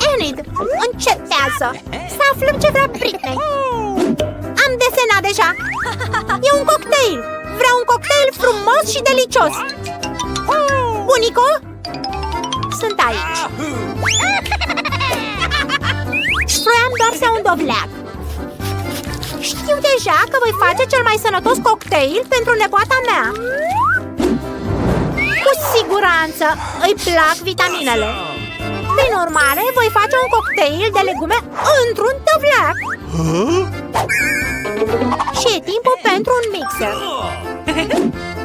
Enid, încetează! Să aflăm ce vrea Britney. Am desenat deja. E un cocktail. Vreau un cocktail frumos și delicios. Bunico? Sunt aici. Vroiam doar să un dovleac. Știu deja că voi face cel mai sănătos cocktail pentru nepoata mea. Cu siguranță îi plac vitaminele. Prin urmare, voi face un cocktail de legume într-un dovleac. Și e timpul pentru un mixer.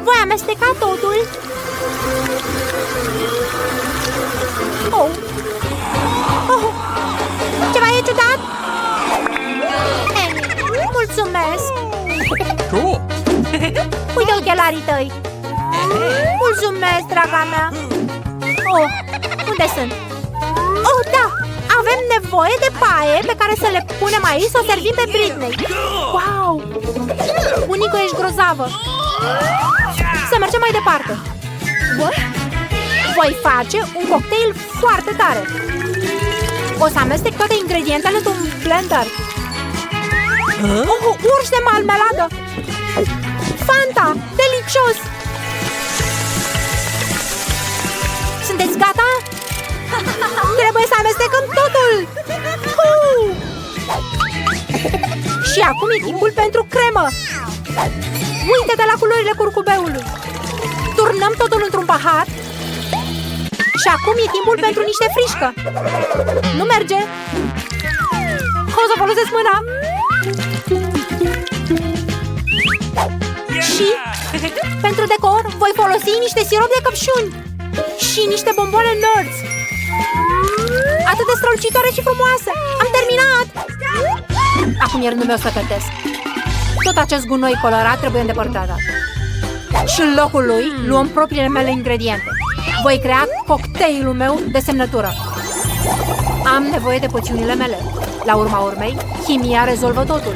Voi amesteca totul. Oh. Oh. Ceva e ciudat? Mulțumesc! Cool. Uite ochelarii tăi! Mulțumesc, draga mea! Oh, unde sunt? Oh, da! Avem nevoie de paie pe care să le punem aici să o servim pe Britney! Wow! Bunico, ești grozavă! Să mergem mai departe! Voi face un cocktail foarte tare! O să amestec toate ingredientele într-un blender! Oh, urși de marmeladă! Fanta! Delicios! Sunteți gata? Trebuie să amestecăm totul! Și acum e timpul pentru cremă! Uită-te la culorile curcubeului! Turnăm totul într-un pahar. Și acum e timpul pentru niște frișcă! Nu merge! O să folosesc mâna! Și pentru decor voi folosi niște sirop de căpșuni și niște bomboane Nerds. Atât de strălucitoare și frumoase. Am terminat. Acum e rândul meu să cătesc. Tot acest gunoi colorat trebuie îndepărtat. Și în locul lui luăm propriile mele ingrediente. Voi crea cocktailul meu de semnătură. Am nevoie de poțiunile mele. La urma urmei, chimia rezolvă totul.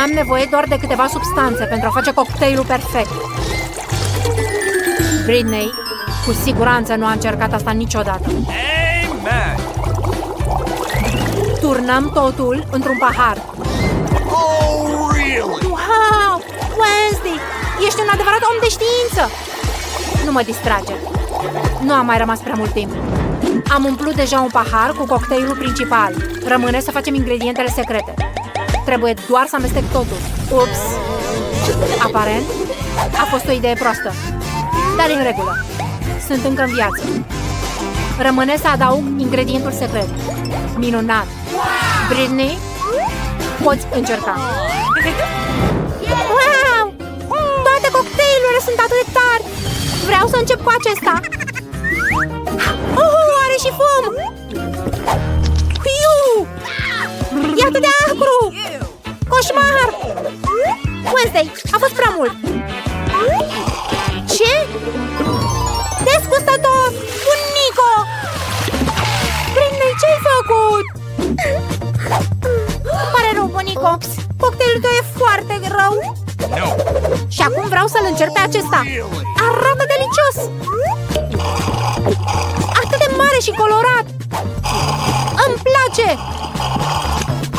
Am nevoie doar de câteva substanțe pentru a face cocktailul perfect. Britney cu siguranță nu a încercat asta niciodată. Amen. Turnăm totul într-un pahar. Oh, really? Wow! Wednesday! Ești un adevărat om de știință! Nu mă distrage. Nu am mai rămas prea mult timp. Am umplut deja un pahar cu cocktailul principal. Rămâne să facem ingredientele secrete. Trebuie doar să amestec totul. Ups! Aparent, a fost o idee proastă. Dar e în regulă. Sunt încă în viață. Rămâne să adaug ingredientul secret. Minunat! Britney, poți încerca. Wow! Toate cocktailurile sunt atât de tari! Vreau să încep cu acesta. Oh, are și fum! Iu! E atât de acru! Coșmar! Wednesday, a fost prea mult! Ce? Desgustător! Bunico! Britney, ce-ai făcut? Pare rău, Bunico. Cocktailul tău e foarte rău. No. Și acum vreau să-l încerc pe acesta. Arată delicios! Atât de mare și colorat! Îmi place!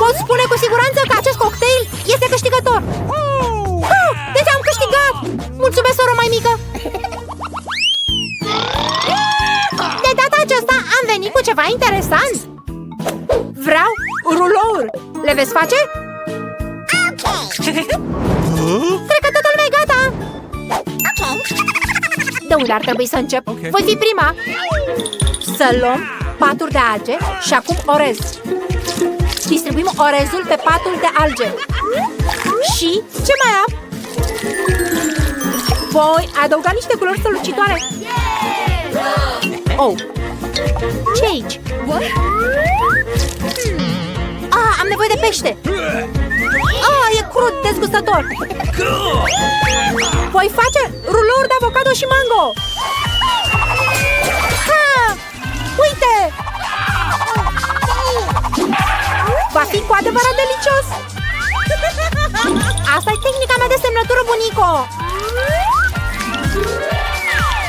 Pot spune cu siguranță că acest cocktail este câștigător! Oh, deci am câștigat! Mulțumesc, soră mai mică! De data aceasta am venit cu ceva interesant! Vreau rulouri! Le veți face? Cred că totul e gata! De unde ar trebui să încep? Voi fi prima! Să luăm paturi de alge și acum orez. Distribuim orezul pe patul de alge. Și ce mai am? Voi adăuga niște culori strălucitoare. Oh! Ce aici? Ah, am nevoie de pește. Ah, e crud, dezgustător. Voi face rulouri de avocado și mango. Ha! Uite! Va fi cu adevărat delicios. Asta e tehnica mea de semnătură, Bunico.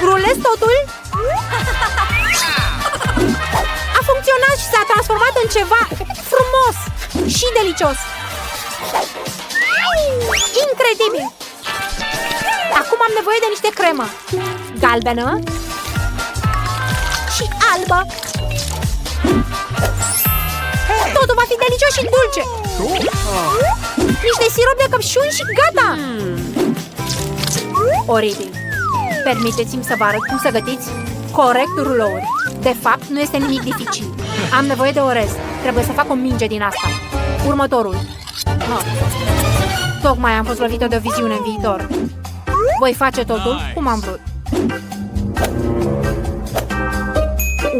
Rulez totul. A transformat în ceva frumos și delicios. Incredibil! Acum am nevoie de niște cremă galbenă și albă. Totul va fi delicios și dulce. Niște sirop de căpșuni și gata. Oribil. Permiteți-mi să vă arăt cum să gătiți corect rulouri. De fapt, nu este nimic dificil. Am nevoie de orez. Trebuie să fac o minge din asta. Următorul. Tocmai am fost lovită de o viziune în viitor. Voi face totul cum am vrut.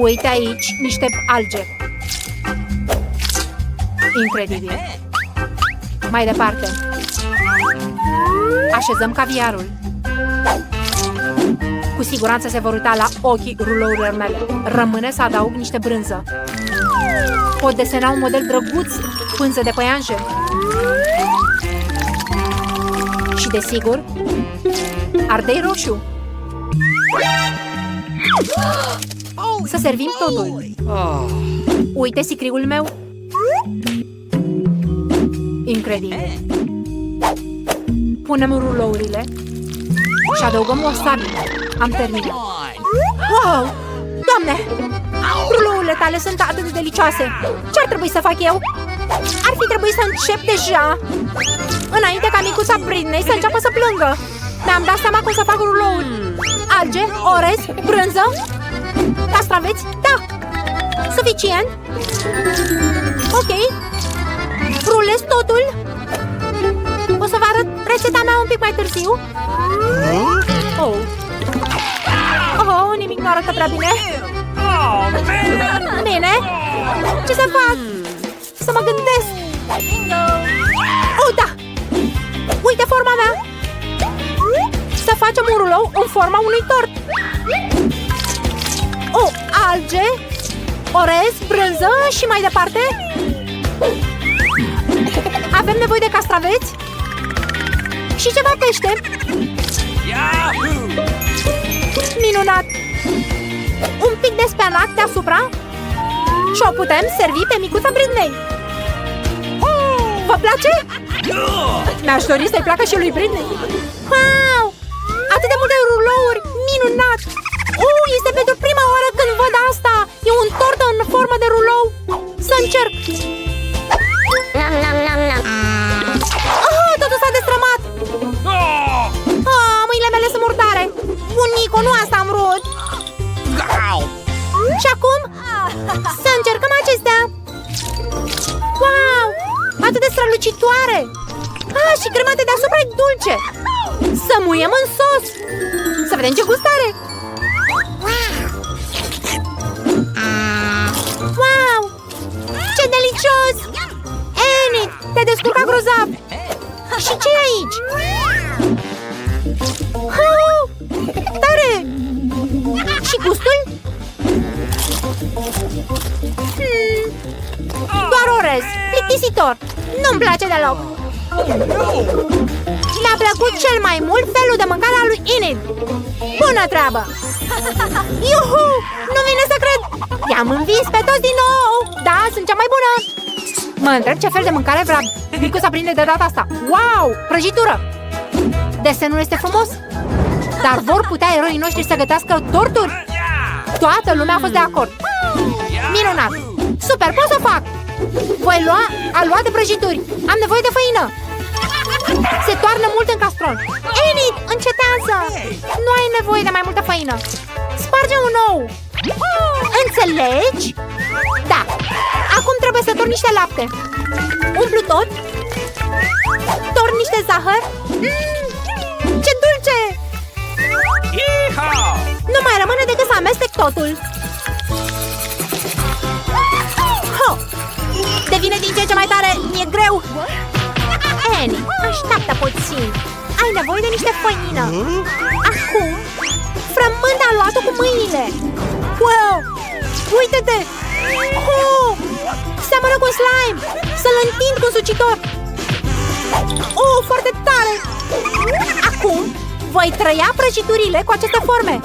Uite aici niște alge. Incredibil. Mai departe. Așezăm caviarul. Cu siguranță se vor uita la ochii rulourilor mele. Rămâne să adaug niște brânză. Pot desena un model drăguț, pânză de păianjen. Și desigur, ardei roșu. Să servim totul. Uite sicriul meu. Incredibil. Punem rulourile și adăugăm wasabi. Am terminat. Wow! Doamne! Rulourile tale sunt atât de delicioase. Ce ar trebui să fac eu? Ar fi trebuit să încep deja, înainte ca micuța Britney să înceapă să plângă. Mi-am dat seama cum să fac rulouri. Alge, orez, brânză, castraveți, da! Suficient? Ok. Rulez totul. O să vă arăt rețeta mea un pic mai târziu. Oh, nimic nu arată prea bine. Bine. Ce să fac? Să mă gândesc. Oh, da! Uite forma mea. Să facem un rulou în forma unui tort. Oh, alge, orez, brânză și mai departe. Avem nevoie de castraveți și ceva pește. Minunat! Un pic de speanac deasupra și o putem servi pe micuța Britney. Vă place? Mi-aș dori să-i placă și lui Britney. Wow! Atât de multe rulouri! Minunat! Este pentru prima oară când văd asta! E un tort în formă de rulou! Să încerc! Totul s-a destrămat! Mâinile mele sunt murdare! Bunico, nu asta am vrut! Și acum? Să încercăm acestea! Wow! Atât de strălucitoare! Și crema de deasupra e dulce! Să muiem în sos! Să vedem ce gust are! Wow! Ce delicios! Enid, te-ai descurcat grozav! Și ce e aici? Tare! Și gustul? Doar orez, plictisitor. Nu-mi place deloc. Mi-a plăcut cel mai mult felul de mâncare al lui Enid. Bună treabă! Iuhu! Nu vine să cred! I-am învins pe toți din nou! Da, sunt cea mai bună! Mă întreb ce fel de mâncare vrea micuța Britney de data asta. Wow! Prăjitură! Desenul este frumos, dar vor putea eroii noștri să gătească torturi? Toată lumea a fost de acord. Minunat! Super, pot să fac! Voi lua aluate prăjituri. Am nevoie de făină. Se toarnă mult în castron. Enid, încetează! Nu ai nevoie de mai multă făină. Sparge un ou. Înțelegi? Da. Acum trebuie să torn niște lapte. Umplu tot. Torn niște zahăr. Ce dulce! Nu mai rămâne decât să amestec totul. Devine din ce în ce mai tare. Mi-e greu. Annie, așteaptă puțin. Ai nevoie de niște făină. Acum frământ aluatul cu mâinile. Wow! Uite-te! Seamănă cu slime. Să-l întind cu un sucitor. Foarte tare! Acum voi trăia prăjiturile cu aceste forme,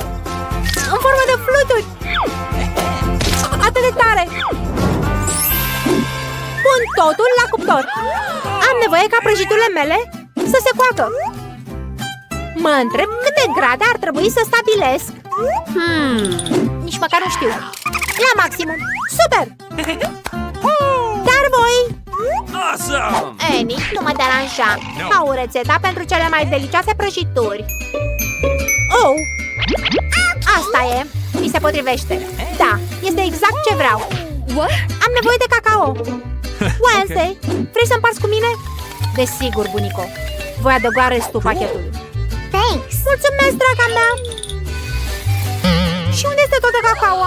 în formă de fluturi. Atât de tare! totul la cuptor. Am nevoie ca prăjiturile mele să se coacă. Mă întreb câte grade ar trebui să stabilesc. Nici măcar nu știu. La maximum. Super! Dar voi? Awesome! Annie, nu mă deranja. Au rețeta pentru cele mai delicioase prăjituri. Oh! Asta e. Mi se potrivește. Da, este exact ce vreau. Am nevoie de cacao. Wednesday, vrei să împarți cu mine? Desigur, bunico. Voi adăuga restul pachetului. Thanks! Mulțumesc, draga mea! Și unde este toată cacao?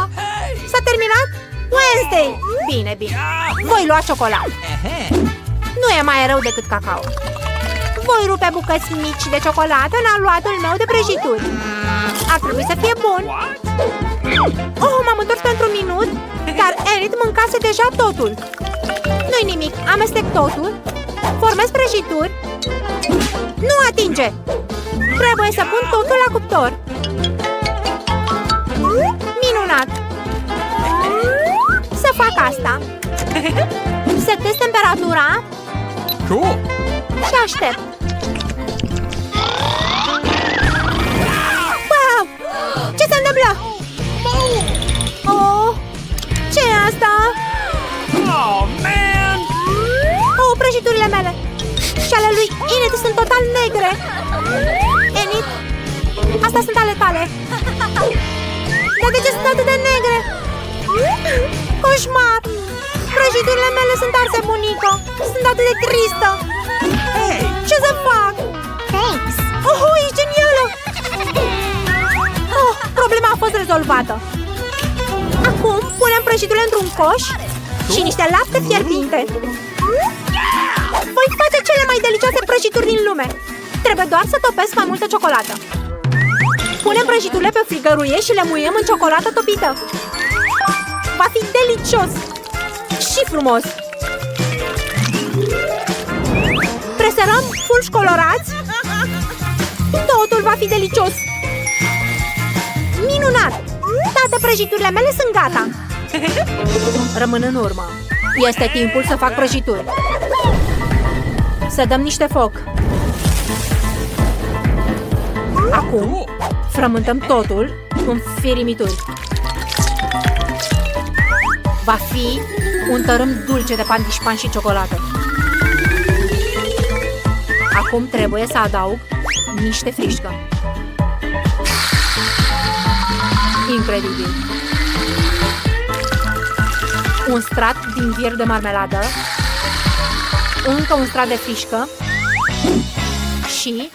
S-a terminat? Wednesday! Bine, bine. Voi lua ciocolată. Nu e mai rău decât cacao. Voi rupe bucăți mici de ciocolată în aluatul meu de prăjituri. Ar trebui să fie bun. Oh, m-am întors pentru un minut, dar Enid mâncase deja totul. Nu-i nimic, amestec totul, formez prăjituri. Nu atinge! Trebuie să pun totul la cuptor. Minunat! Să fac asta. Setez temperatura Cool! și aștept. Wow! Ce se întâmplă? Oh! Ce e asta? Oh, man! Oh, prăjiturile mele! Și ale lui Enid sunt total negre. Enid, astea sunt ale tale. Dar de ce sunt atât de negre? Coșmar! Prăjiturile mele sunt arse, bunico. Sunt atât de tristă. Ce să fac? Thanks! Oh, e genială! Oh, problema a fost rezolvată. Acum punem prăjiturile într-un coș și niște lapte fierbinte. Voi face cele mai delicioase prăjituri din lume. Trebuie doar să topesc mai multă ciocolată. Punem prăjiturile pe frigăruie și le muiem în ciocolată topită. Va fi delicios și frumos. Presărăm fulgi colorați. Totul va fi delicios. Minunat! Toate prăjiturile mele sunt gata. Rămân în urmă. Este timpul să fac prăjituri. Să dăm niște foc. Acum frământăm totul în firimituri. Va fi un tărâm dulce de pandișpan și ciocolată. Acum trebuie să adaug niște frișcă. Incredibil! Un strat din vier de marmeladă, încă un strat de frișcă și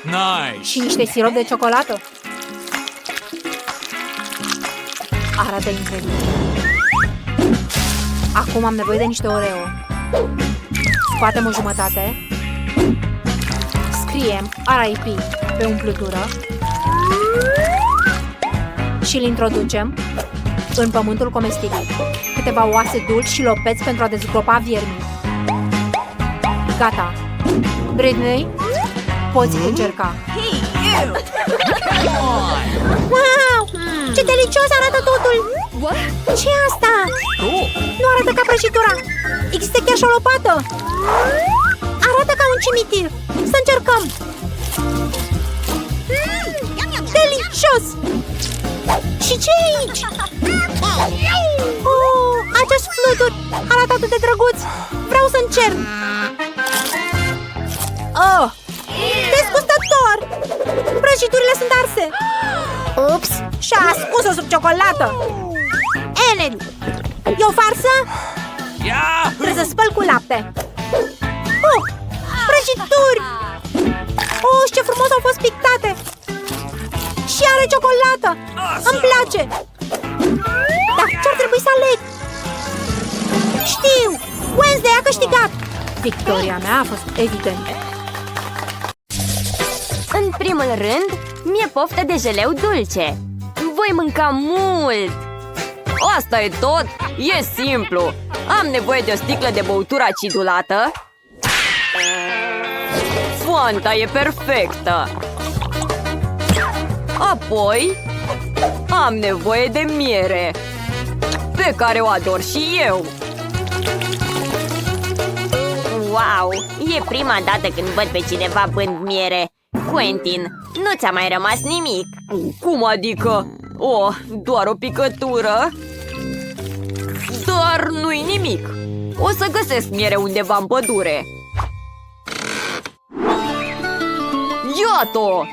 Nice! niște sirop de ciocolată. Arată incredibil. Acum am nevoie de niște Oreo. Scoatem o jumătate. Scriem RIP pe umplutură și îl introducem în pământul comestibil. Câteva oase dulci și lopeți pentru a dezgropa viermii. Gata! Britney, poți încerca. Wow! Ce delicios arată totul! Ce e asta? Cool! Nu arată ca prăjitura! Există chiar și o lopată! Arată ca un cimitir! Să încercăm! Delicios! Și ce e aici? Oh, acest flutur arată atât de drăguț! Vreau să încerc! Oh! Dezgustător! Prăjiturile sunt arse! Ups! Și-a ascuns-o sub ciocolată! Enid! E o farsă? Yeah! Trebuie să spăl cu lapte. Oh! Prăjituri! Oh, ce frumos au fost pictate! Și are ciocolată! Îmi place! Dar ce-ar trebui să aleg? Știu! Wednesday a câștigat! Victoria mea a fost evidentă. În primul rând, mi-e poftă de jeleu dulce. Voi mânca mult! Asta e tot? E simplu! Am nevoie de o sticlă de băutură acidulată. Fanta e perfectă! Apoi, am nevoie de miere, pe care o ador și eu. Wow! E prima dată când văd pe cineva bând miere. Quentin, nu ți-a mai rămas nimic? Cum adică? Oh, doar o picătură. Dar nu-i nimic. O să găsesc miere undeva în pădure. Iată!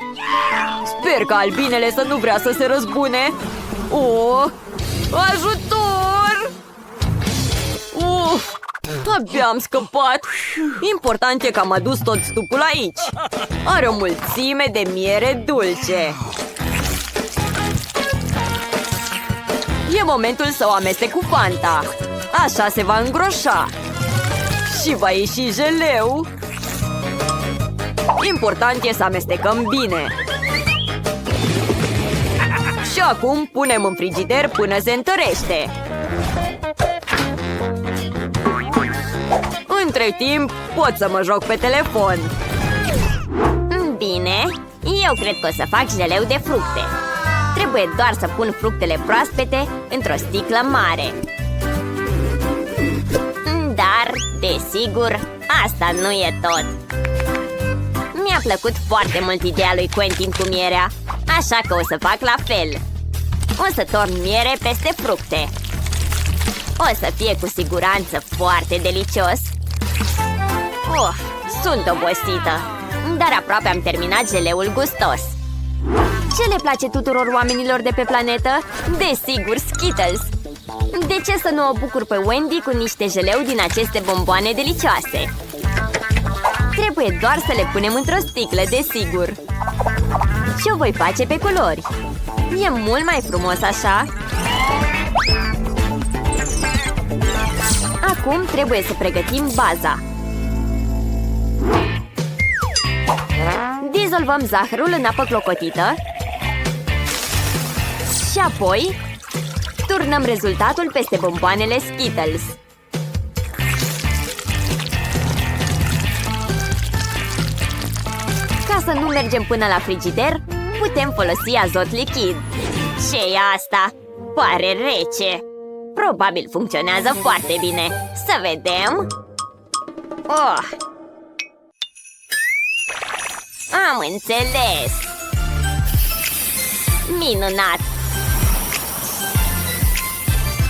Sper că albinele să nu vrea să se răzbune. Oh, ajutor! Abia am scăpat. Important e că am adus tot stupul aici. Are o mulțime de miere dulce. E momentul să o amestec cu Fanta. Așa se va îngroșa. Și va ieși jeleu. Important e să amestecăm bine. Și acum punem în frigider până se întărește. Între timp, pot să mă joc pe telefon. Bine, eu cred că o să fac jeleu de fructe. Trebuie doar să pun fructele proaspete într-o sticlă mare. Dar, desigur, asta nu e tot. Mi-a plăcut foarte mult ideea lui Quentin cu mierea, așa că o să fac la fel. O să torn miere peste fructe. O să fie cu siguranță foarte delicios. Sunt obosită, dar aproape am terminat jeleul gustos. Ce le place tuturor oamenilor de pe planetă? Desigur, Skittles! De ce să nu o bucur pe Wendy cu niște jeleu din aceste bomboane delicioase? Trebuie doar să le punem într-o sticlă, desigur. Și o voi face pe culori. E mult mai frumos așa. Acum trebuie să pregătim baza. Dizolvăm zahărul în apă clocotită și apoi turnăm rezultatul peste bomboanele Skittles. Ca să nu mergem până la frigider, putem folosi azot lichid. Ce-i asta? Pare rece. Probabil funcționează foarte bine. Să vedem. Am înțeles. Minunat.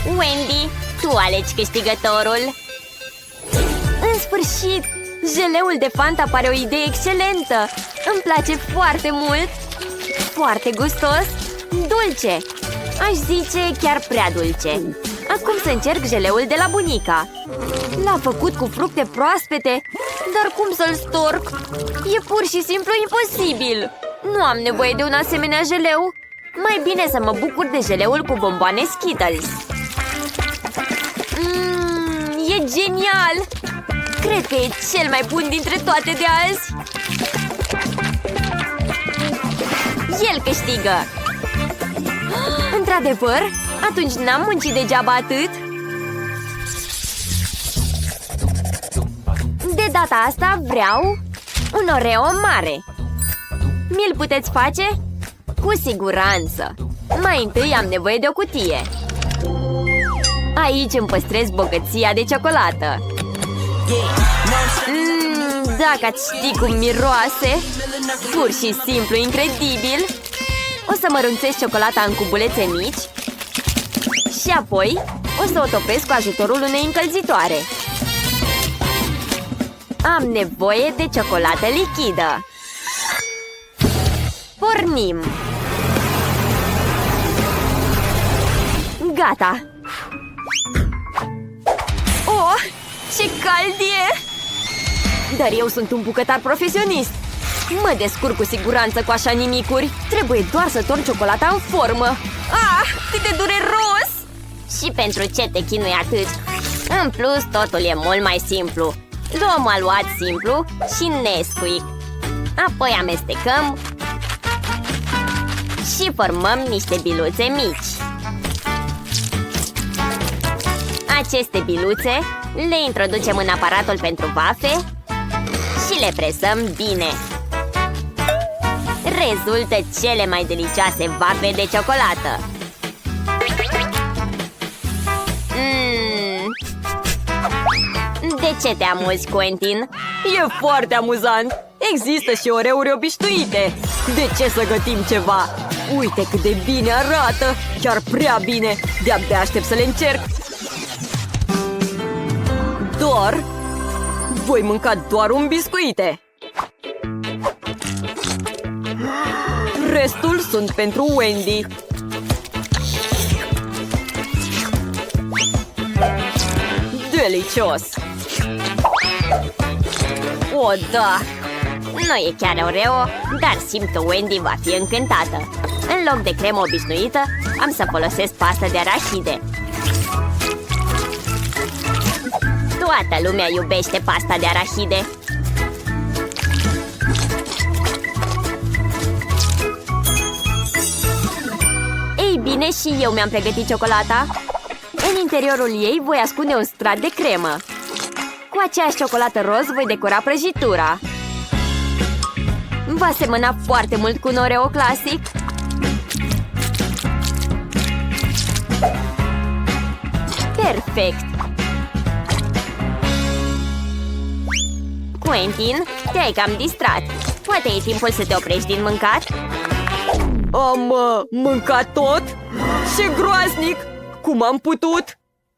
Wendy, tu alegi câștigătorul. În sfârșit, jeleul de Fanta pare o idee excelentă. Îmi place foarte mult. Foarte gustos. Dulce. Aș zice chiar prea dulce. Acum să încerc jeleul de la bunica. L-a făcut cu fructe proaspete. Dar cum să-l storc? E pur și simplu imposibil. Nu am nevoie de un asemenea jeleu. Mai bine să mă bucur de jeleul cu bomboane Skittles. E genial! Cred că e cel mai bun dintre toate de azi. El câștigă. Într-adevăr? Atunci n-am muncit degeaba atât. De data asta vreau un Oreo mare. Mi-l puteți face? Cu siguranță. Mai întâi am nevoie de o cutie. Aici îmi păstrez bogăția de ciocolată. Dacă ați ști cum miroase. Pur și simplu incredibil. O să mărunțesc ciocolata în cubulețe mici și apoi o să o topesc cu ajutorul unei încălzitoare. Am nevoie de ciocolată lichidă. Pornim! Gata! Oh, ce cald e! Dar eu sunt un bucătar profesionist. Mă descurc cu siguranță cu așa nimicuri. Trebuie doar să torn ciocolata în formă. Cât de dureros! Și pentru ce te chinui atât? În plus, totul e mult mai simplu. Luăm aluat simplu și Nesquik. Apoi amestecăm și formăm niște biluțe mici. Aceste biluțe le introducem în aparatul pentru vafe și le presăm bine. Rezultă cele mai delicioase vafe de ciocolată. De ce te amuzi, Quentin? E foarte amuzant! Există și oreuri obișnuite! De ce să gătim ceva? Uite cât de bine arată! Chiar prea bine! De-abia aștept să le încerc! Voi mânca doar un biscuite! Restul sunt pentru Wendy! Delicios! O, da! Nu e chiar Oreo, dar simt că Wendy va fi încântată. În loc de cremă obișnuită, am să folosesc pastă de arahide. Toată lumea iubește pasta de arahide. Ei bine, și eu mi-am pregătit ciocolata. În interiorul ei voi ascunde un strat de cremă. Cu aceeași ciocolată roz voi decora prăjitura. Va semăna foarte mult cu un Oreo clasic. Perfect! Quentin, te-ai cam distrat. Poate e timpul să te oprești din mâncat? Am mâncat tot? Ce groaznic! Cum am putut?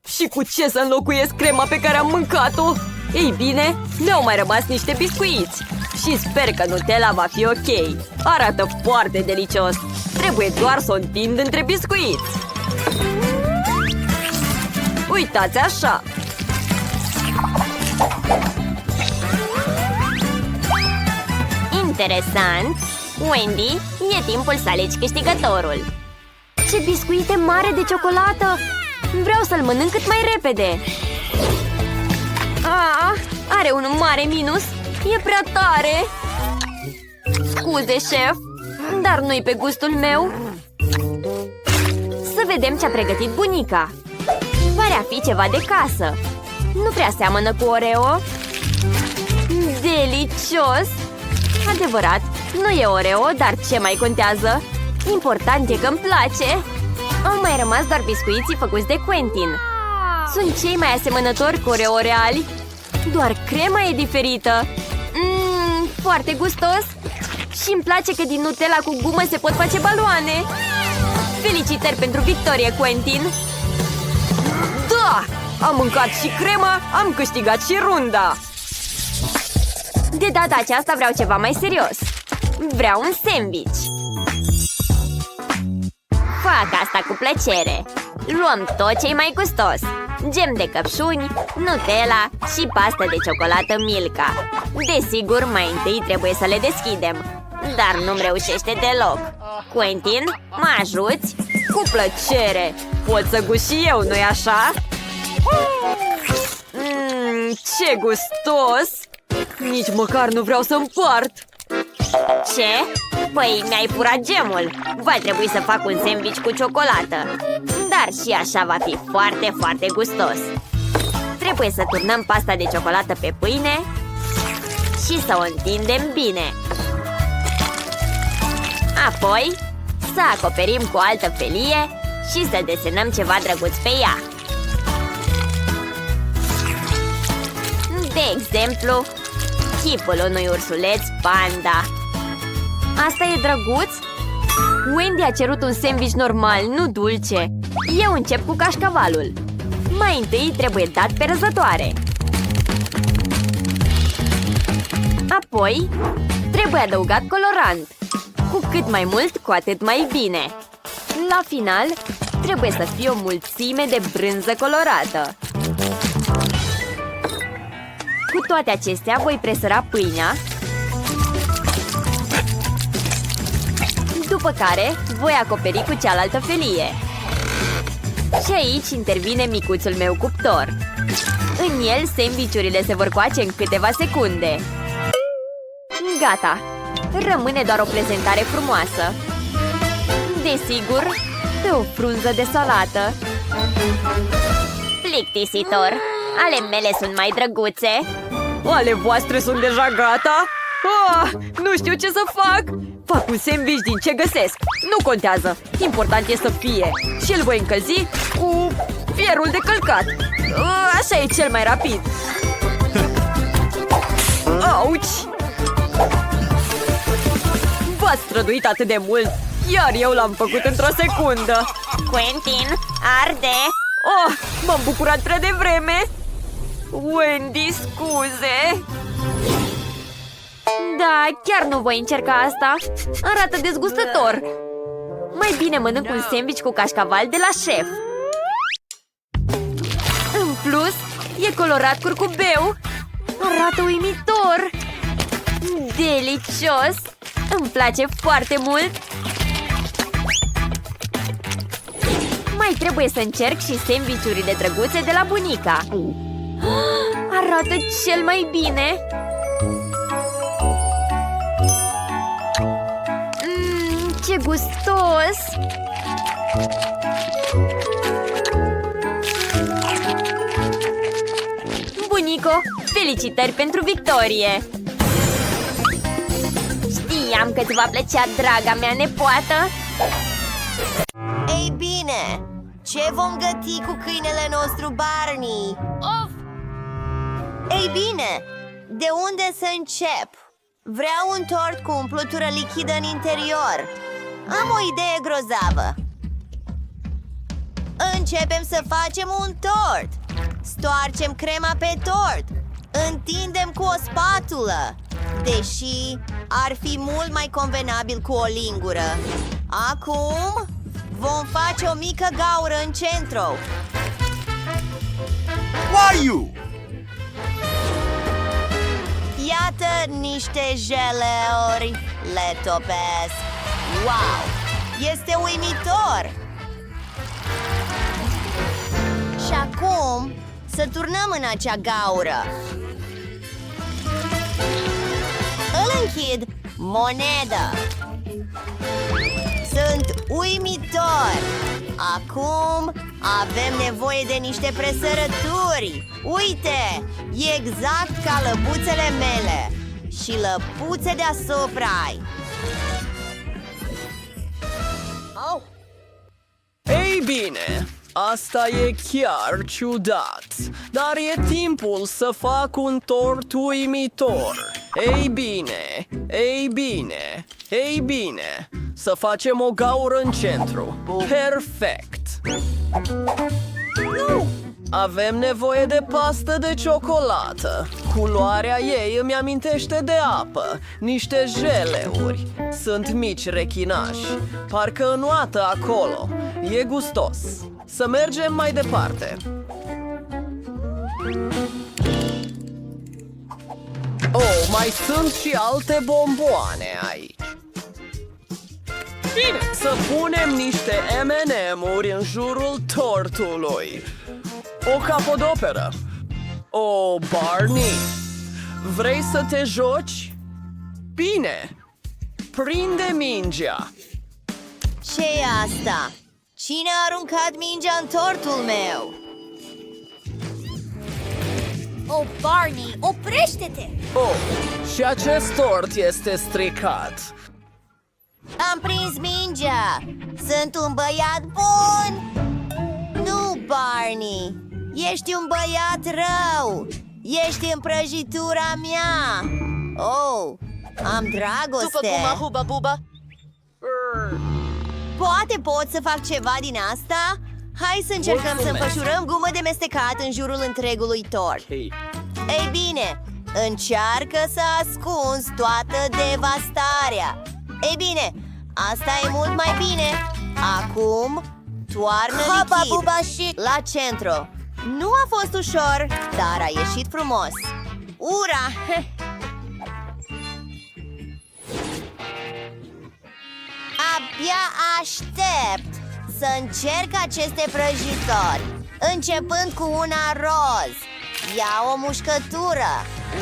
Și cu ce să înlocuiesc crema pe care am mâncat-o? Ei bine, mi-au mai rămas niște biscuiți. Și sper că Nutella va fi ok. Arată foarte delicios. Trebuie doar să o întind între biscuiți. Uitați așa! Interesant! Wendy, e timpul să alegi câștigătorul. Ce biscuite mare de ciocolată! Vreau să-l mănânc cât mai repede. Are un mare minus. E prea tare. Scuze, șef, dar nu-i pe gustul meu. Să vedem ce a pregătit bunica. Pare a fi ceva de casă. Nu prea seamănă cu Oreo. Delicios! Adevărat, nu e Oreo, dar ce mai contează? Important e că-mi place. Au mai rămas doar biscuiții făcuți de Quentin. Sunt cei mai asemănători cu Oreo reali. Doar crema e diferită. Foarte gustos. Și îmi place că din Nutella cu gumă se pot face baloane. Felicitări pentru victorie, Quentin. Da! Am mâncat și crema, am câștigat și runda. De data aceasta vreau ceva mai serios. Vreau un sandwich. Fac asta cu plăcere. Luăm tot ce-i mai gustos. Gem de căpșuni, Nutella și pastă de ciocolată Milka. Desigur, mai întâi trebuie să le deschidem. Dar nu-mi reușește deloc. Quentin, mă ajuți? Cu plăcere! Pot să gust și eu, nu-i așa? Ce gustos! Nici măcar nu vreau să împart. Ce? Păi mi-ai furat gemul. Va trebui să fac un sandwich cu ciocolată. Dar și așa va fi foarte, foarte gustos. Trebuie să turnăm pasta de ciocolată pe pâine și să o întindem bine. Apoi să acoperim cu altă felie și să desenăm ceva drăguț pe ea. De exemplu, chipul unui ursuleț panda. Asta e drăguț? Wendy a cerut un sandwich normal, nu dulce. Eu încep cu cașcavalul. Mai întâi trebuie dat pe răzătoare. Apoi trebuie adăugat colorant. Cu cât mai mult, cu atât mai bine. La final, trebuie să fie o mulțime de brânză colorată. Cu toate acestea, voi presăra pâinea, după care voi acoperi cu cealaltă felie. Și aici intervine micuțul meu cuptor. În el, sandvișurile se vor coace în câteva secunde. Gata! Rămâne doar o prezentare frumoasă. Desigur, pe o frunză de salată. Plictisitor! Ale mele sunt mai drăguțe. Ale voastre sunt deja gata? Nu știu ce să fac. Fac un sandwich din ce găsesc. Nu contează. Important e să fie. Și îl voi încălzi cu fierul de călcat. Așa e cel mai rapid. Auci! V-ați străduit atât de mult, iar eu l-am făcut într-o secundă. Quentin, arde! Oh, m-am bucurat prea devreme! Wendy, scuze! Da, chiar nu voi încerca asta. Arată dezgustător. Mai bine mănânc un sandwich cu cașcaval de la șef. În plus, e colorat curcubeu. Arată uimitor. Delicios! Îmi place foarte mult. Mai trebuie să încerc și sandwich-urile drăguțe de la bunica. Arată cel mai bine. Ce gustos! Bunico, felicitări pentru victorie! Știam că ți va plăcea, draga mea nepoată! Ei bine, ce vom găti cu câinele nostru Barney? Of! Ei bine, de unde să încep? Vreau un tort cu umplutură lichidă în interior. Am o idee grozavă. Începem să facem un tort. Stoarcem crema pe tort. Întindem cu o spatulă. Deși ar fi mult mai convenabil cu o lingură. Acum vom face o mică gaură în centru. Why? Iată niște jeleuri. Le topesc. Wow! Este uimitor! Și acum să turnăm în acea gaură. Îl închid. Monedă. Sunt uimitor! Acum avem nevoie de niște presărături. Uite! E exact ca lăbuțele mele. Și lăpuțe deasupra. Oh. Ei bine, asta e chiar ciudat, dar e timpul să fac un tort uimitor. Ei bine, ei bine, ei bine, să facem o gaură în centru. Perfect! Avem nevoie de pastă de ciocolată. Culoarea ei îmi amintește de apă. Niște jeleuri. Sunt mici rechinași. Parcă înoată acolo. E gustos. Să mergem mai departe. Oh, mai sunt și alte bomboane aici. Bine, să punem niște M&M-uri în jurul tortului. O capodoperă. Oh, Barney, vrei să te joci? Bine, prinde mingea. Ce-i asta? Cine a aruncat mingea în tortul meu? Oh, Barney, oprește-te! Oh, și acest tort este stricat. Am prins mingea! Sunt un băiat bun! Nu, Barney! Ești un băiat rău! Ești în prăjitura mea! Oh, am dragoste! Huba buba! Poate pot să fac ceva din asta? Hai să încercăm să împășurăm gumă de mestecat în jurul întregului tort. Ei bine, încearcă să ascunzi toată devastarea. Ei bine, asta e mult mai bine. Acum, toarnă lichid la centru. Nu a fost ușor, dar a ieșit frumos. Ura! Abia aștept să încerc aceste prăjitori, începând cu una roz. Ia o mușcătură.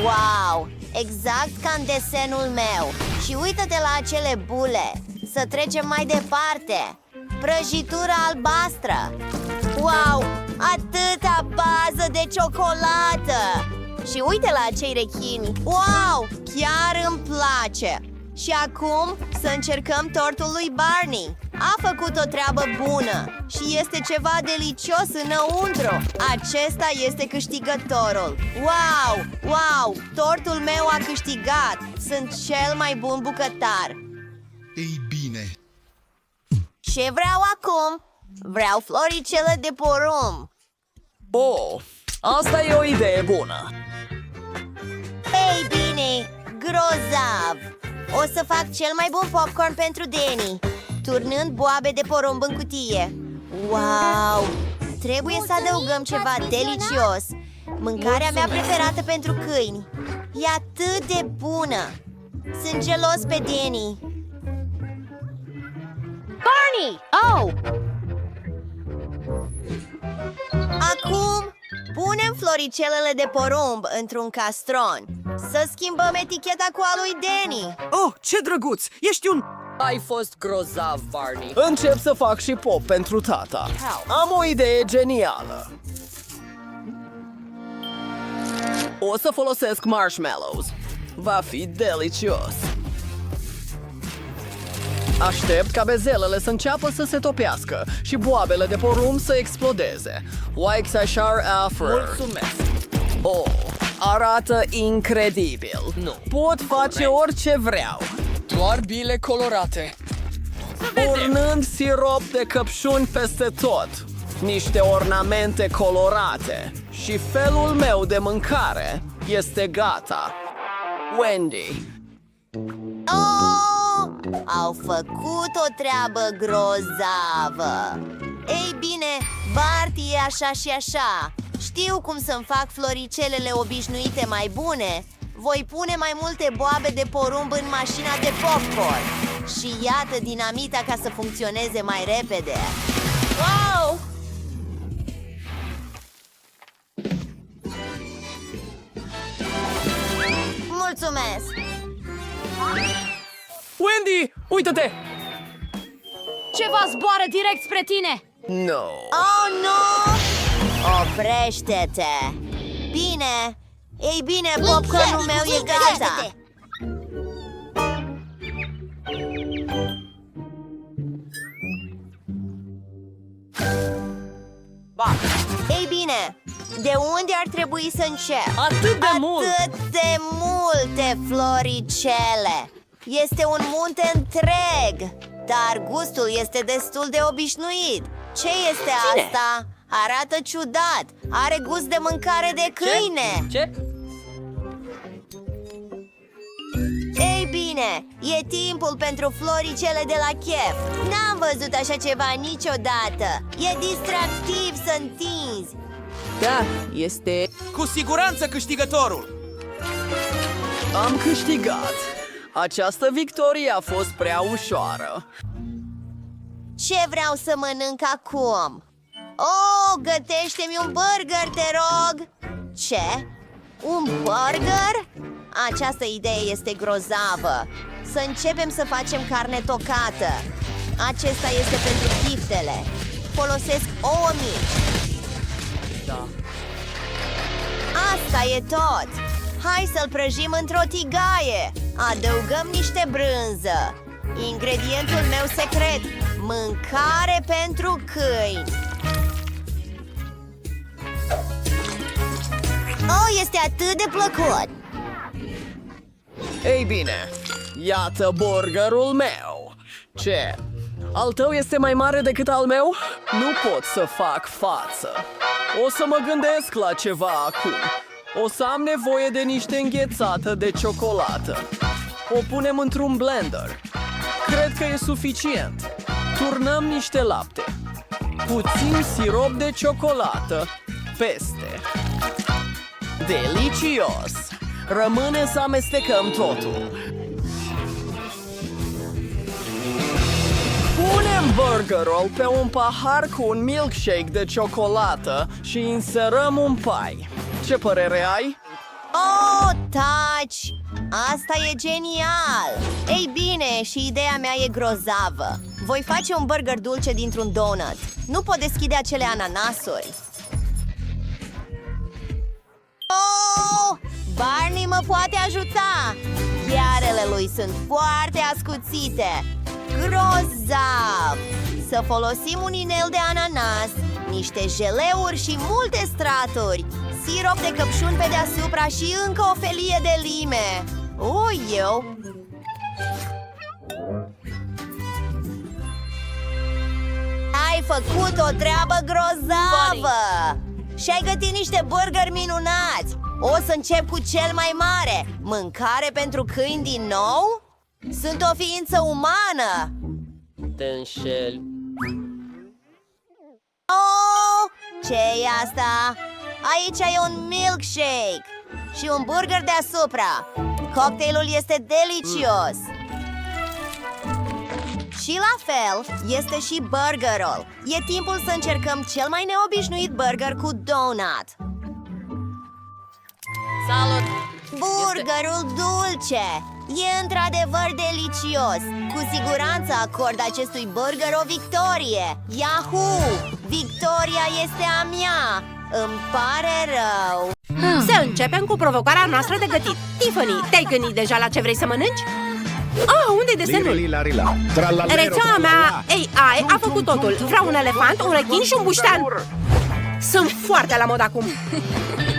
Wow! Exact ca în desenul meu. Și uită-te la acele bule. Să trecem mai departe. Prăjitura albastră. Wow! Atâta bază de ciocolată. Și uite la acei rechini. Wow! Chiar îmi place. Și acum să încercăm tortul lui Barney. A făcut o treabă bună și este ceva delicios înăuntru. Acesta este câștigătorul. Wow! Wow! Tortul meu a câștigat. Sunt cel mai bun bucătar. Ei bine, Ce vreau acum? Vreau floricele de porumb. Oh, asta e o idee bună. Ei bine, grozav! O să fac cel mai bun popcorn pentru Danny, turnând boabe de porumb în cutie. Wow! Trebuie să adăugăm ceva delicios. Mâncarea mea preferată pentru câini. E atât de bună. Sunt gelos pe Danny. Barney! Oh! Acum, punem floricelele de porumb într-un castron. Să schimbăm eticheta cu a lui Danny. Oh, ce drăguț! Ești un... Ai fost grozav, Barney. Încep să fac și pop pentru tata. Am o idee genială. O să folosesc marshmallows. Va fi delicios. Aștept ca bezelele să înceapă să se topească și boabele de porumb să explodeze. Waxashar Afro. Mulțumesc! Oh, arată incredibil. Nu. Pot face orice vreau. Doar bile colorate. Urnând sirop de căpșuni peste tot, niște ornamente colorate și felul meu de mâncare este gata. Wendy. Oh! Au făcut o treabă grozavă. Ei bine, Bart e așa și așa. Știu cum să-mi fac floricelele obișnuite mai bune. Voi pune mai multe boabe de porumb în mașina de popcorn. Și iată dinamita ca să funcționeze mai repede. Wow! Mulțumesc! Wendy, uită-te! Ceva zboară direct spre tine! No. Oh, nu! Oprește-te! Bine! Ei bine, popcornul meu e gata! Ei bine, de unde ar trebui să încep? Atât de mult! Atât de multe floricele! Este un munte întreg, dar gustul este destul de obișnuit. Ce este asta? Arată ciudat! Are gust de mâncare de câine! Ce? Ei bine, e timpul pentru floricele de la chef. N-am văzut așa ceva niciodată. E distractiv să întinzi. Da, este... Cu siguranță câștigătorul! Am câștigat. Această victorie a fost prea ușoară. Ce vreau să mănânc acum? Oh, gătește-mi un burger, te rog! Ce? Un burger? Această idee este grozavă. Să începem să facem carne tocată. Acesta este pentru chiftele. Folosesc ouă mici. Da. Asta e tot. Hai să-l prăjim într-o tigaie. Adăugăm niște brânză. Ingredientul meu secret: mâncare pentru câini. Oh, este atât de plăcut. Ei bine, iată burgerul meu. Ce? Al tău este mai mare decât al meu? Nu pot să fac față. O să mă gândesc la ceva acum. O să am nevoie de niște înghețată de ciocolată. O punem într-un blender. Cred că e suficient. Turnăm niște lapte. Puțin sirop de ciocolată peste. Delicios! Rămâne să amestecăm totul. Punem burgerul pe un pahar cu un milkshake de ciocolată și inserăm un pai. Ce părere ai? Oh, taci! Asta e genial! Ei bine, și ideea mea e grozavă. Voi face un burger dulce dintr-un donut. Nu pot deschide acele ananasuri. Oh! Barney mă poate ajuta! Ghearele lui sunt foarte ascuțite. Grozav! Să folosim un inel de ananas, niște jeleuri și multe straturi, sirop de căpșuni pe deasupra și încă o felie de lime. Eu! Ai făcut o treabă grozavă! Și-ai gătit niște burgeri minunați! O să încep cu cel mai mare! Mâncare pentru câini din nou? Sunt o ființă umană! Te înșeli. Oh! Ce-i asta? Aici ai un milkshake și un burger deasupra. Cocktailul este delicios. Și la fel este și burgerul. E timpul să încercăm cel mai neobișnuit burger cu donut. Salut! Burgerul dulce! E într-adevăr delicios! Cu siguranță acord acestui burger o victorie! Yahoo! Victoria este a mea! Îmi pare rău! Să începem cu provocarea noastră de gătit. Tiffany, te-ai gândit deja la ce vrei să mănânci? Unde-i desenul? Rețeaua mea AI a făcut totul. Vreau un elefant, un rechin și un buștean. Sunt foarte la mod acum.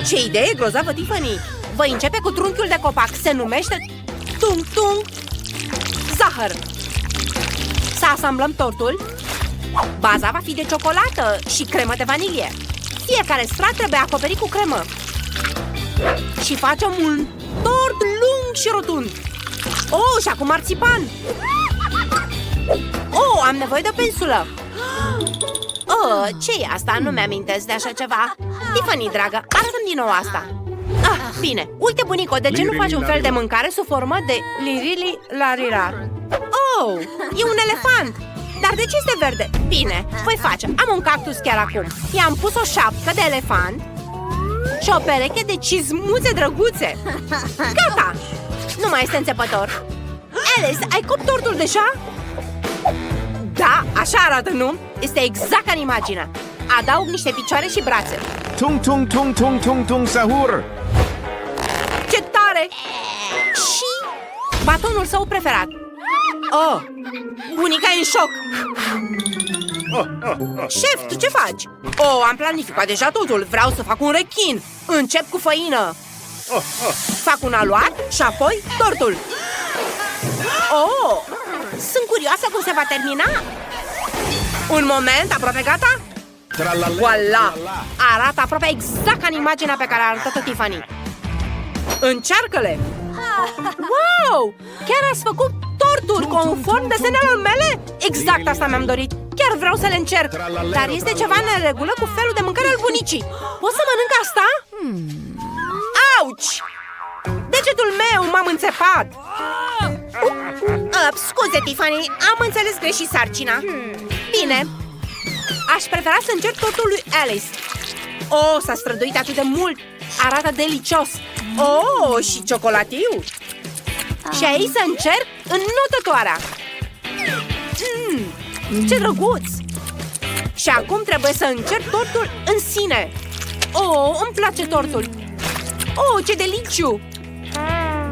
Ce idee grozavă, Tiffany! Voi începe cu trunchiul de copac. Se numește Tung Tung Zahăr. Să asamblăm tortul. Baza va fi de ciocolată și cremă de vanilie. Fiecare strat trebuie acoperit cu cremă. Și facem un tort lung și rotund. Și acum marțipan. Am nevoie de o pensulă. Ce e asta? Nu mi-amintesc de așa ceva. Tiffany, dragă, arată-mi din nou asta. Bine, uite, bunico, de ce nu faci un fel de mâncare sub formă de lirili larirar? E un elefant. Dar de ce este verde? Bine, voi face. Am un cactus chiar acum. I-am pus o șapcă de elefant și o pereche de cizmuțe drăguțe. Gata! Nu mai este înțepător. Alice, ai copt tortul deja? Da, așa arată, nu? Este exact ca în imagine. Adaug niște picioare și brațe. Tung tung tung tung tung tung sahur. Ce tare! Și batonul său preferat. Bunica e în șoc. Șef, tu ce faci? Am planificat deja totul. Vreau să fac un rechin. Încep cu făină. Fac un aluat și apoi tortul. Sunt curioasă cum se va termina. Un moment, aproape gata? Voila! Arată aproape exact ca în imaginea pe care a arătat-o Tiffany. Încearcă-le! Wow! Chiar ați făcut torturi conform desenelor mele? Exact asta mi-am dorit. Chiar vreau să le încerc. Dar este ceva în regulă cu felul de mâncare al bunicii. Pot să mănânc asta? Auci! Degetul meu m-am înțepat. Scuze, Tiffany, am înțeles greșit sarcina. Bine. Aș prefera să încerc tortul lui Alice. S-a străduit atât de mult. Arată delicios. Și ciocolatiu. Și aici să încerc înnotătoarea. Ce drăguț. Și acum trebuie să încerc tortul în sine. Îmi place tortul. Ce deliciu.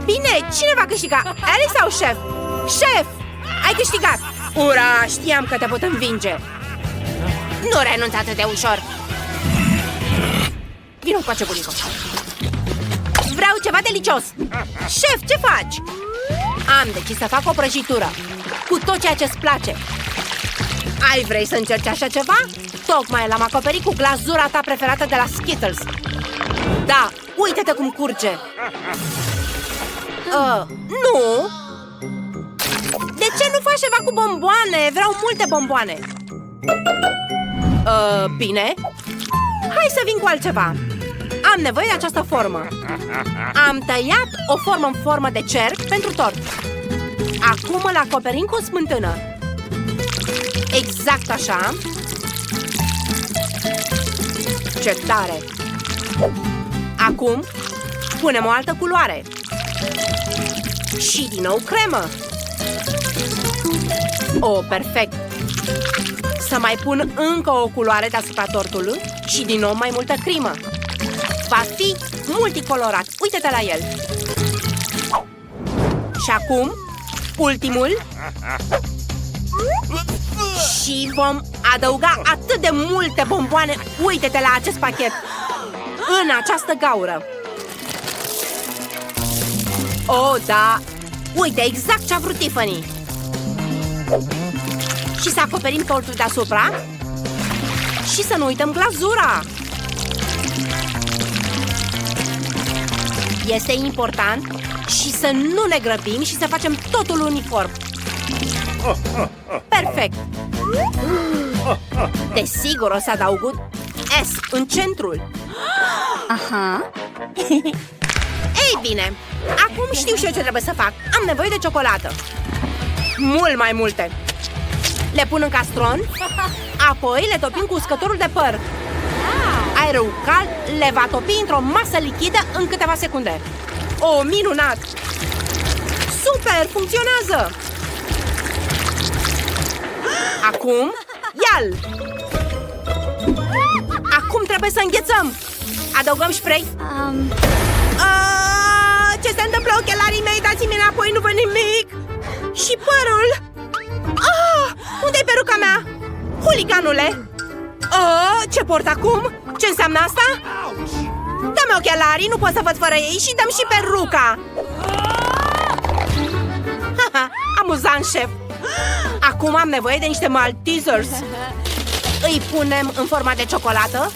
Bine, cine va câștiga? Alice sau șef? Șef, ai câștigat. Ura, știam că te pot învinge. Nu renunț atât de ușor. Vino cu acea bunică. Vreau ceva delicios. Șef, ce faci? Am decis să fac o prăjitură cu tot ceea ce-ți place. Vrei să încerci așa ceva? Tocmai l-am acoperit cu glazura ta preferată de la Skittles. Da, uite-te cum curge. Nu. De ce nu faci ceva cu bomboane? Vreau multe bomboane. Bine. Hai să vin cu altceva. Am nevoie de această formă. Am tăiat o formă în formă de cerc pentru tort. Acum îl acoperim cu o smântână. Exact așa. Ce tare! Acum punem o altă culoare. Și din nou cremă. Perfect! Să mai pun încă o culoare deasupra tortului și din nou mai multă crimă. Va fi multicolorat. Uite-te la el. Și acum, ultimul. Și vom adăuga atât de multe bomboane. Uite-te la acest pachet în această gaură. Oh, da! Uite, exact ce a vrut Tiffany. Și să acoperim tortul deasupra. Și să nu uităm glazura. Este important și să nu ne grăbim și să facem totul uniform. Perfect! Desigur o să adaug S în centrul. Aha. Ei bine, acum știu și eu ce trebuie să fac. Am nevoie de ciocolată. Mult mai multe. Le pun în castron, apoi le topim cu uscătorul de păr. Aerul cald le va topi într-o masă lichidă în câteva secunde. Oh, minunat! Super, funcționează! Acum, ia-l! Acum trebuie să înghețăm. Adăugăm spray. Ce se întâmplă, ochelarii mei? Dați-mi înapoi, nu văd nimic. Și părul. Unde-i peruca mea? Huliganule! Ce port acum? Ce înseamnă asta? Dă-mi ochelarii, nu pot să văd fără ei. Și dăm și peruca. Amuzant, șef. Acum am nevoie de niște Maltesers. Îi punem în forma de ciocolată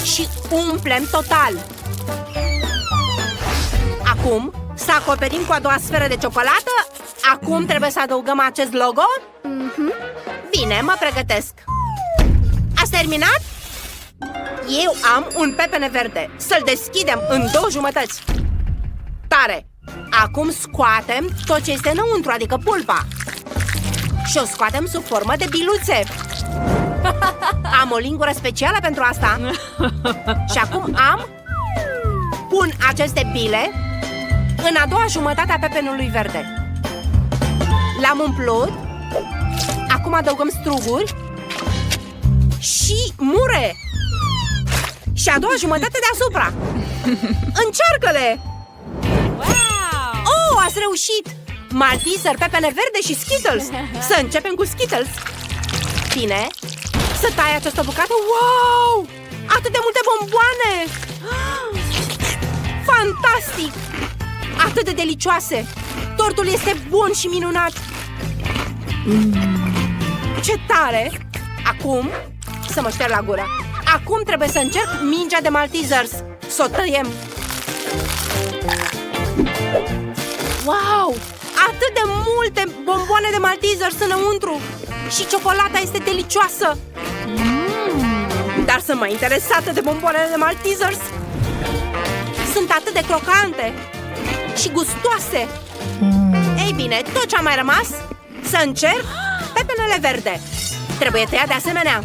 și umplem total. Acum să acoperim cu a doua sferă de ciocolată. Acum trebuie să adăugăm acest logo. Bine, mă pregătesc. Ați terminat? Eu am un pepene verde. Să-l deschidem în două jumătăți. Tare! Acum scoatem tot ce este înăuntru, adică pulpa. Și o scoatem sub formă de biluțe. Am o lingură specială pentru asta. Și acum pun aceste bile în a doua jumătate a pepenului verde. L-am umplut. Acum adăugăm struguri și mure. Și a doua jumătate deasupra. Încearcă-le! Oh, ați reușit! Malteser, pepene verde și Skittles. Să începem cu Skittles. Bine, să tai această bucată. Wow! Atât de multe bomboane! Fantastic! Atât de delicioase! Tortul este bun și minunat! Ce tare! Acum, să mă șterg la gură. Acum trebuie să încerc mingea de Maltesers. Să o tăiem. Wow! Atât de multe bomboane de Maltesers înăuntru. Și ciocolata este delicioasă. Dar sunt mai interesată de bomboanele de Maltesers. Sunt atât de crocante și gustoase. Ei bine, tot ce a mai rămas, să încerc pepenele verde. Trebuie tăiat de asemenea.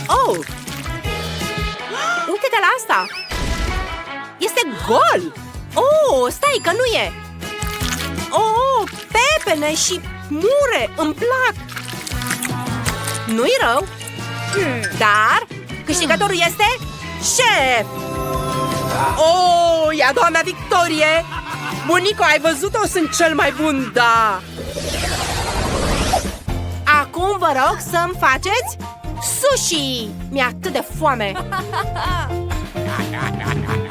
Oh! Uite-te la asta! Este gol! Oh, stai că nu e! Oh, pepene și mure, îmi plac! Nu-i rău, dar câștigătorul este șef! Oh, e a doua mea victorie! Bunico, ai văzut-o? Sunt cel mai bun, da! Acum vă rog să-mi faceți sushi! Mi-e atât de foame!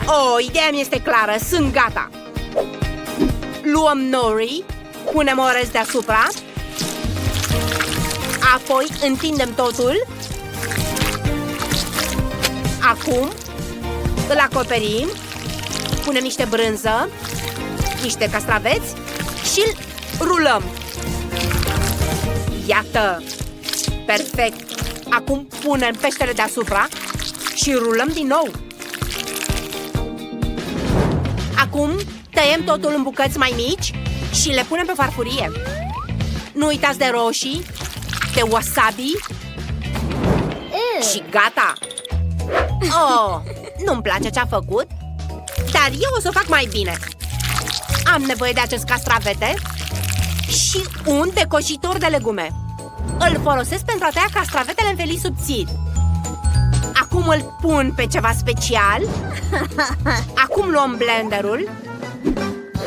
Oh, ideea mi este clară, sunt gata! Luăm nori, punem orez deasupra, apoi întindem totul. Acum îl acoperim, punem niște brânză, niște castraveți și îl rulăm. Iată! Perfect! Acum punem peștele deasupra și rulăm din nou. Acum tăiem totul în bucăți mai mici și le punem pe farfurie. Nu uitați de roșii, de wasabi și gata! Oh, nu-mi place ce-a făcut, dar eu o să o fac mai bine. Am nevoie de acest castravete și un decoșitor de legume. Îl folosesc pentru a tăia castravetele în felii subțiri. Acum îl pun pe ceva special. Acum luăm blenderul,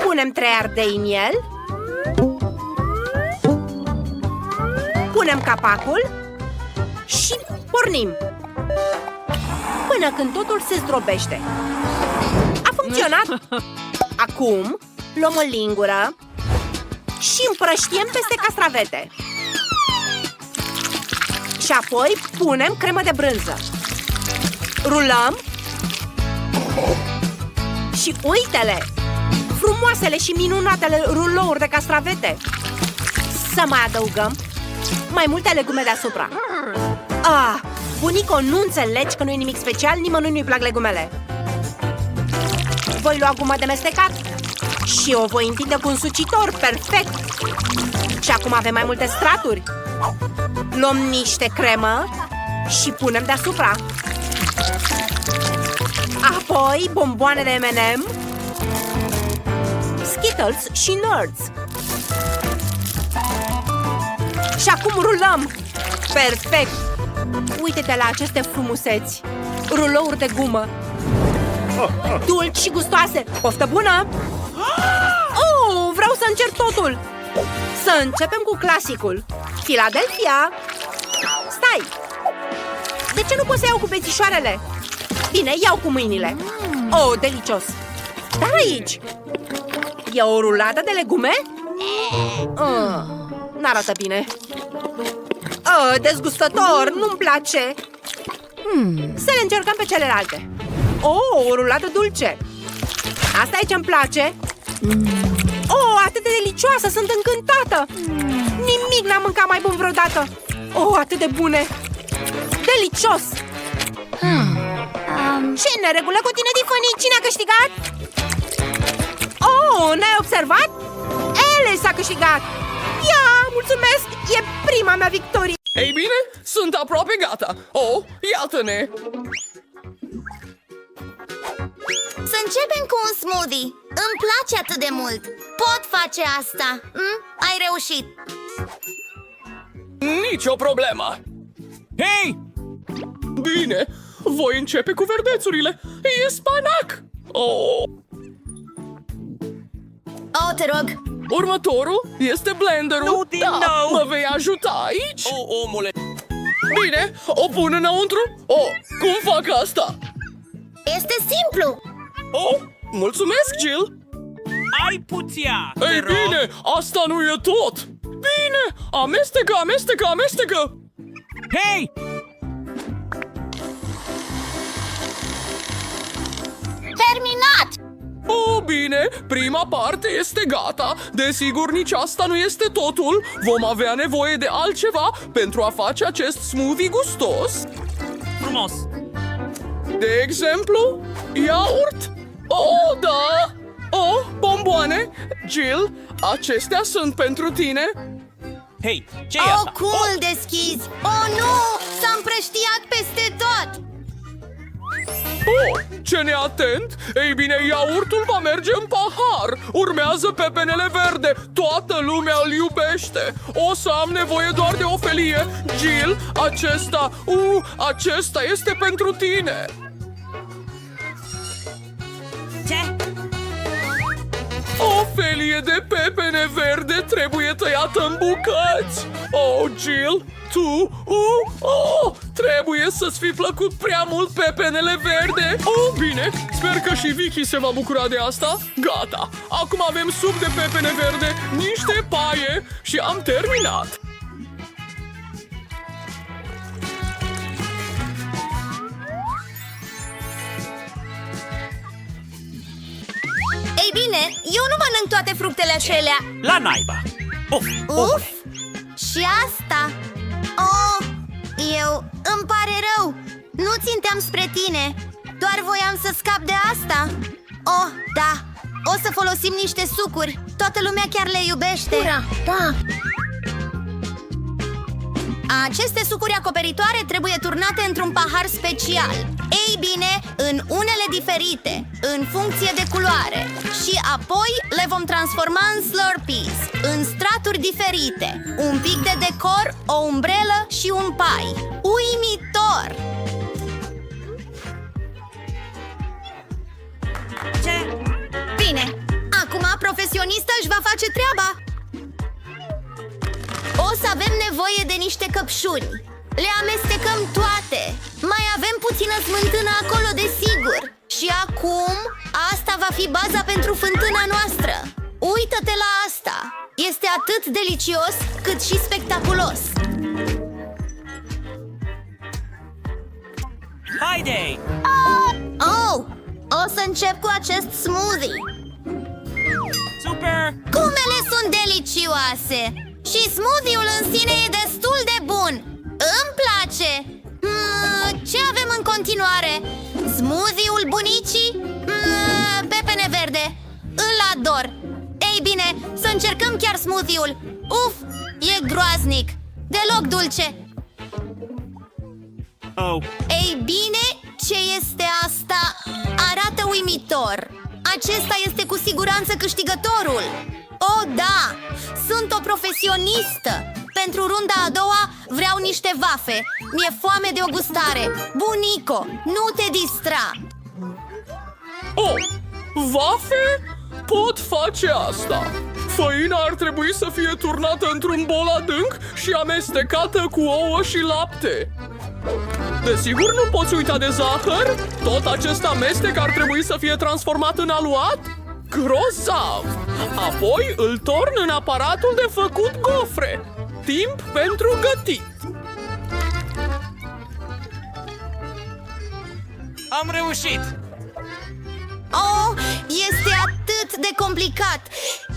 punem 3 ardei în el, Punem capacul și pornim până când totul se zdrobește. A funcționat! Acum luăm o lingură și împrăștiem peste castravete. Și apoi punem cremă de brânză. Rulăm. Și uite-le! Frumoasele și minunatele rulouri de castravete. Să mai adăugăm mai multe legume deasupra. Bunico, nu înțelegi că nu e nimic special? Nimănui nu-i plac legumele. Voi lua guma de mestecat și o voi întinde cu un sucitor. Perfect! Și acum avem mai multe straturi. Luăm niște cremă și punem deasupra. Apoi bomboane de M&M, Skittles și Nerds. Și acum rulăm. Perfect! Uite-te la aceste frumuseți. Rulouri de gumă dulci și gustoase. Poftă bună! Vreau să încerc totul. Să începem cu clasicul Philadelphia. Stai! De ce nu pot să iau cu bețișoarele? Bine, iau cu mâinile. Delicios! Dar aici e o ruladă de legume? N-arată bine. Dezgustător, nu-mi place. Să le încercăm pe celelalte. O ruladă dulce. Asta e ce-mi place. Atât de delicioasă, sunt încântată. Nimic n-am mâncat mai bun vreodată. Atât de bune. Delicios. Ce neregulă cu tine, Tiffany? Cine a câștigat? N-ai observat? Alice a câștigat. Mulțumesc, e prima mea victorie. Ei bine, sunt aproape gata. Iată-ne! Să începem cu un smoothie. Îmi place atât de mult. Pot face asta. Ai reușit. Nici o problemă. Hei! Bine, voi începe cu verdețurile. E spanac. Te rog. Următorul este blenderul. Nu din nou! Mă vei ajuta aici? Omule! Bine, o pun înăuntru. Cum fac asta? Este simplu. Mulțumesc, Jill. Ai puția! Ei bine, asta nu e tot. Bine, amestecă. Hei! Terminat! Bine, prima parte este gata. Desigur, nici asta nu este totul. Vom avea nevoie de altceva pentru a face acest smoothie gustos. Frumos! De exemplu, iaurt. Da! Bomboane. Jill, acestea sunt pentru tine. Hei, ce e asta? Cum îl deschizi? Nu! S-a împrăștiat peste tot! Ce neatent! Ei bine, iaurtul va merge în pahar. Urmează pepenele verde. Toată lumea îl iubește. O să am nevoie doar de o felie. Jill, acesta este pentru tine. Ce? O felie de pepene verde trebuie tăiată în bucăți. Jill, tu, trebuie să-ți fi plăcut prea mult pepenele verde. Bine, sper că și Vicky se va bucura de asta. Gata, acum avem suc de pepene verde, niște paie și am terminat. Ei bine, eu nu mănânc toate fructele acelea. La naiba! Uf! Și asta? Îmi pare rău. Nu ținteam spre tine. Doar voiam să scap de asta. Da. O să folosim niște sucuri. Toată lumea chiar le iubește. Da. Aceste sucuri acoperitoare trebuie turnate într-un pahar special. Ei bine, în unele diferite, în funcție de culoare. Și apoi le vom transforma în Slurpees, în straturi diferite. Un pic de decor, o umbrelă și un pai. Uimitor! Ce? Bine, acum profesionista își va face treaba. O să avem nevoie de niște căpșuni. Le amestecăm toate. Mai avem puțină smântână acolo, desigur. Și acum, asta va fi baza pentru fântâna noastră. Uită-te la asta! Este atât delicios cât și spectaculos. Haide! Oh! O să încep cu acest smoothie. Super! Gumele sunt delicioase și smoothie-ul în sine e destul de bun. Îmi place. Ce avem în continuare? Smoothie-ul bunicii? Pepene verde. Îl ador. Ei bine, să încercăm chiar smoothie-ul. Uf, e groaznic. Deloc dulce. Oh. Ei bine, ce este asta? Arată uimitor. Acesta este cu siguranță câștigătorul. Oh, da! Sunt o profesionistă. Pentru runda a doua vreau niște vafe. Mi-e foame de o gustare. Bunico, nu te distra. Oh, vafe? Pot face asta. Făina ar trebui să fie turnată într-un bol adânc și amestecată cu ouă și lapte. Desigur nu poți uita de zahăr. Tot acest amestec ar trebui să fie transformat în aluat? Grozav! Apoi îl torn în aparatul de făcut gofre. Timp pentru gătit. Am reușit! Oh, este atât de complicat.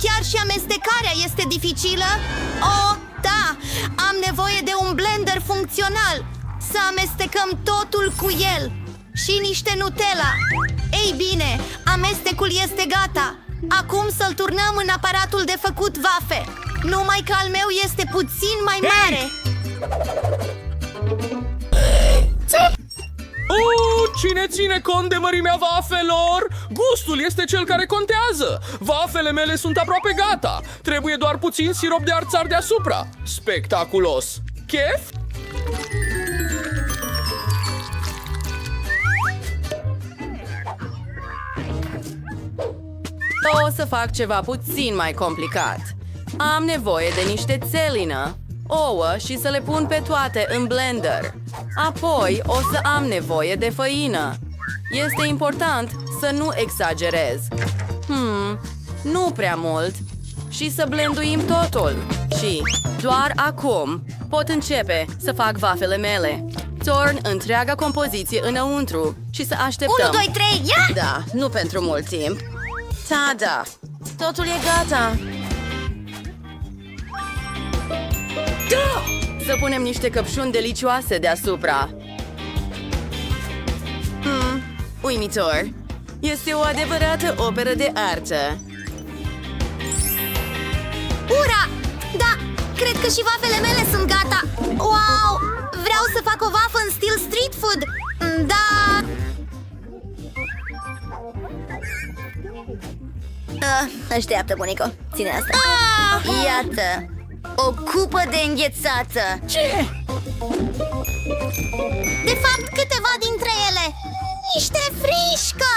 Chiar și amestecarea este dificilă. Oh, da, am nevoie de un blender funcțional. Să amestecăm totul cu el. Și niște Nutella. Ei bine, amestecul este gata. Acum să-l turnăm în aparatul de făcut vafe. Numai că al meu este puțin mai mare. Oh, cine ține cont de mărimea vafelor? Gustul este cel care contează. Vafele mele sunt aproape gata. Trebuie doar puțin sirop de arțar deasupra. Spectaculos! Chef? O să fac ceva puțin mai complicat. Am nevoie de niște țelină, ouă și să le pun pe toate în blender. Apoi o să am nevoie de făină. Este important să nu exagerez. Nu prea mult. Și să blenduim totul. Și doar acum pot începe să fac vafele mele. Torn întreaga compoziție înăuntru și să așteptăm. 1, 2, 3, ia! Da, nu pentru mult timp. Da, totul e gata. Da! Să punem niște căpșuni delicioase deasupra. Uimitor. Este o adevărată operă de artă. Ura! Da, cred că și vafele mele sunt gata. Wow! Vreau să fac o vafă în stil street food. Da! Așteaptă, bunico. Ține asta. Iată! O cupă de înghețată. Ce? De fapt, câteva dintre ele. Niște frișcă!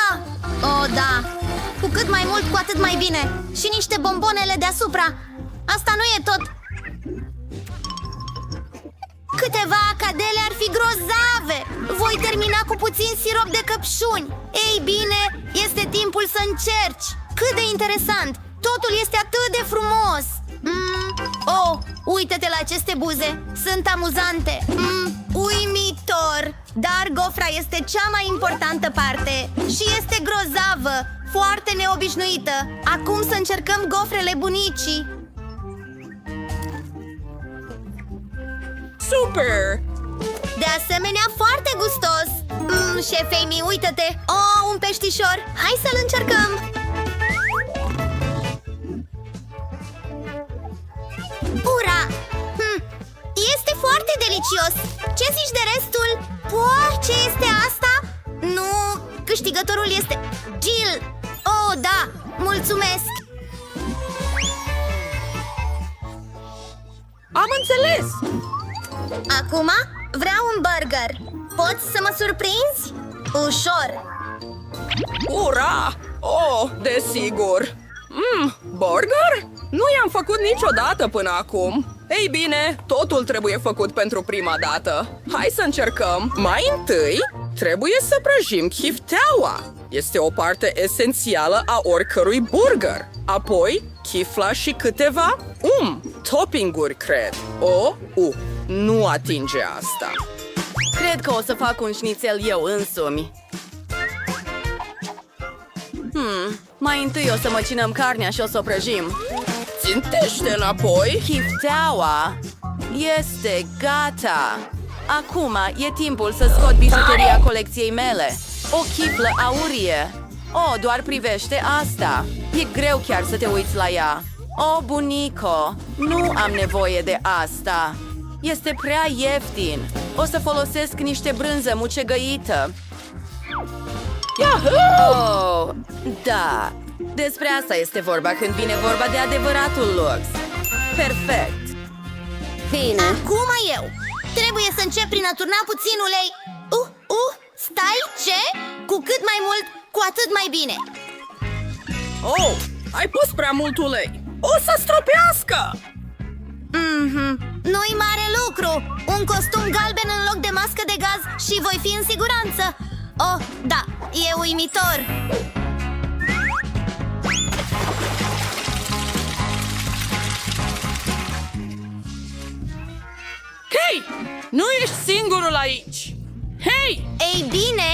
Oh, da! Cu cât mai mult, cu atât mai bine. Și niște bombonele deasupra. Asta nu e tot. Câteva acadele ar fi grozave. Voi termina cu puțin sirop de căpșuni. Ei bine, este timpul să încerci. Cât de interesant! Totul este atât de frumos! Oh, uită-te la aceste buze! Sunt amuzante! Uimitor! Dar gofra este cea mai importantă parte și este grozavă, foarte neobișnuită. Acum să încercăm gofrele bunicii. Super! De asemenea, foarte gustos! Șefei mi, uită-te! Oh, un peștișor! Hai să-l încercăm! Ura! Este foarte delicios! Ce zici de restul? Ce este asta? Nu, câștigătorul este Jill! Oh, da! Mulțumesc! Am înțeles! Acum vreau un burger. Poți să mă surprinzi? Ușor! Ura! Oh, desigur! Burger? Nu i-am făcut niciodată până acum. Ei bine, totul trebuie făcut pentru prima dată. Hai să încercăm. Mai întâi, trebuie să prăjim chifteaua. Este o parte esențială a oricărui burger. Apoi, chifla și câteva toppinguri, cred. Nu atinge asta. Cred că o să fac un șnițel eu însumi. Mai întâi o să măcinăm carnea și o să o prăjim. Țintește înapoi. Chifteaua este gata. Acum e timpul să scot bijuteria colecției mele. O chiflă aurie. Doar privește asta. E greu chiar să te uiți la ea. Bunico, nu am nevoie de asta. Este prea ieftin. O să folosesc niște brânză mucegăită. Yahoo! Da, despre asta este vorba când vine vorba de adevăratul lux. Perfect. Bine. Acum eu. Trebuie să încep prin a turna puțin ulei. Stai, ce? Cu cât mai mult, cu atât mai bine. Ai pus prea mult ulei. O să stropească! Nu-i mare lucru. Un costum galben în loc de mască de gaz și voi fi în siguranță. Da, e uimitor. Hei! Nu ești singurul aici! Hei! Ei bine,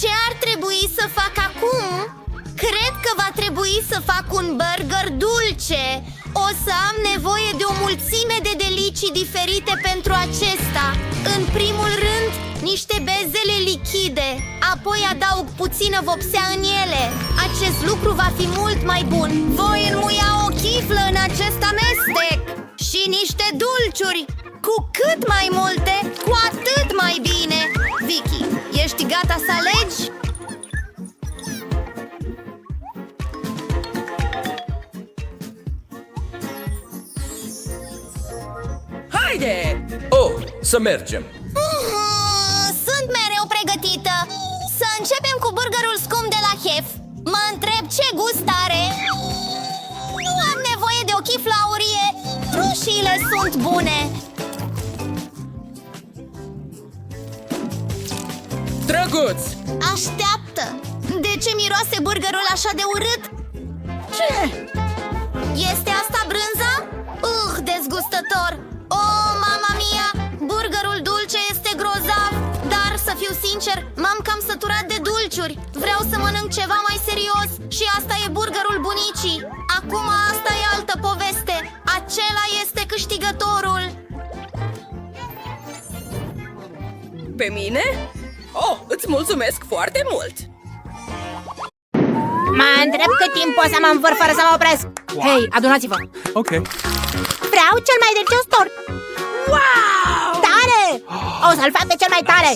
ce ar trebui să fac acum? Cred că va trebui să fac un burger dulce. O să am nevoie de o mulțime de delicii diferite pentru acesta. În primul rând, niște bezele lichide. Apoi adaug puțină vopsea în ele. Acest lucru va fi mult mai bun. Voi înmuia o chiflă în acest amestec. Și niște dulciuri. Cu cât mai multe, cu atât mai bine. Vicky, ești gata să alegi? Haide! Să mergem. Sunt mereu pregătită. Să începem cu burgerul scump de la Chef. Mă întreb ce gust are. Nu am nevoie de o chiflă aurie. Roșiile sunt bune. Drăguț! Așteaptă! De ce miroase burgerul așa de urât? Ce? Este asta brânza? Dezgustător! Mama mia! Burgerul dulce este grozav. Dar, să fiu sincer, m-am cam săturat de dulciuri. Vreau să mănânc ceva mai serios. Și asta e burgerul bunicii. Acum asta e altă poveste. Acela este câștigătorul. Pe mine? Îți mulțumesc foarte mult! Mă întreb cât timp pot să mă învârt fără să mă opresc. Hei, adunați-vă! Ok. Vreau cel mai delicios tort. Wow! Tare! O să-l fac de cel mai tare.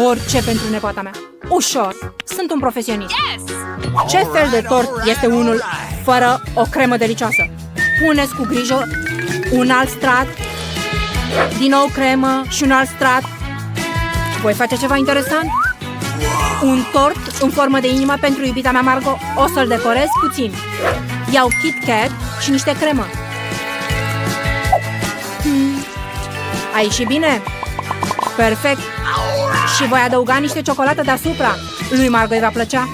Orice pentru nepoata mea. Ușor, sunt un profesionist. Ce fel de tort este unul fără o cremă delicioasă? Puneți cu grijă un alt strat, din nou cremă și un alt strat. Voi face ceva interesant? Un tort în formă de inimă pentru iubita mea Margot. O să-l decorez puțin. Iau Kit Kat și niște cremă. A ieșit bine? Perfect. Și voi adăuga niște ciocolată deasupra. Lui Margot îi va plăcea.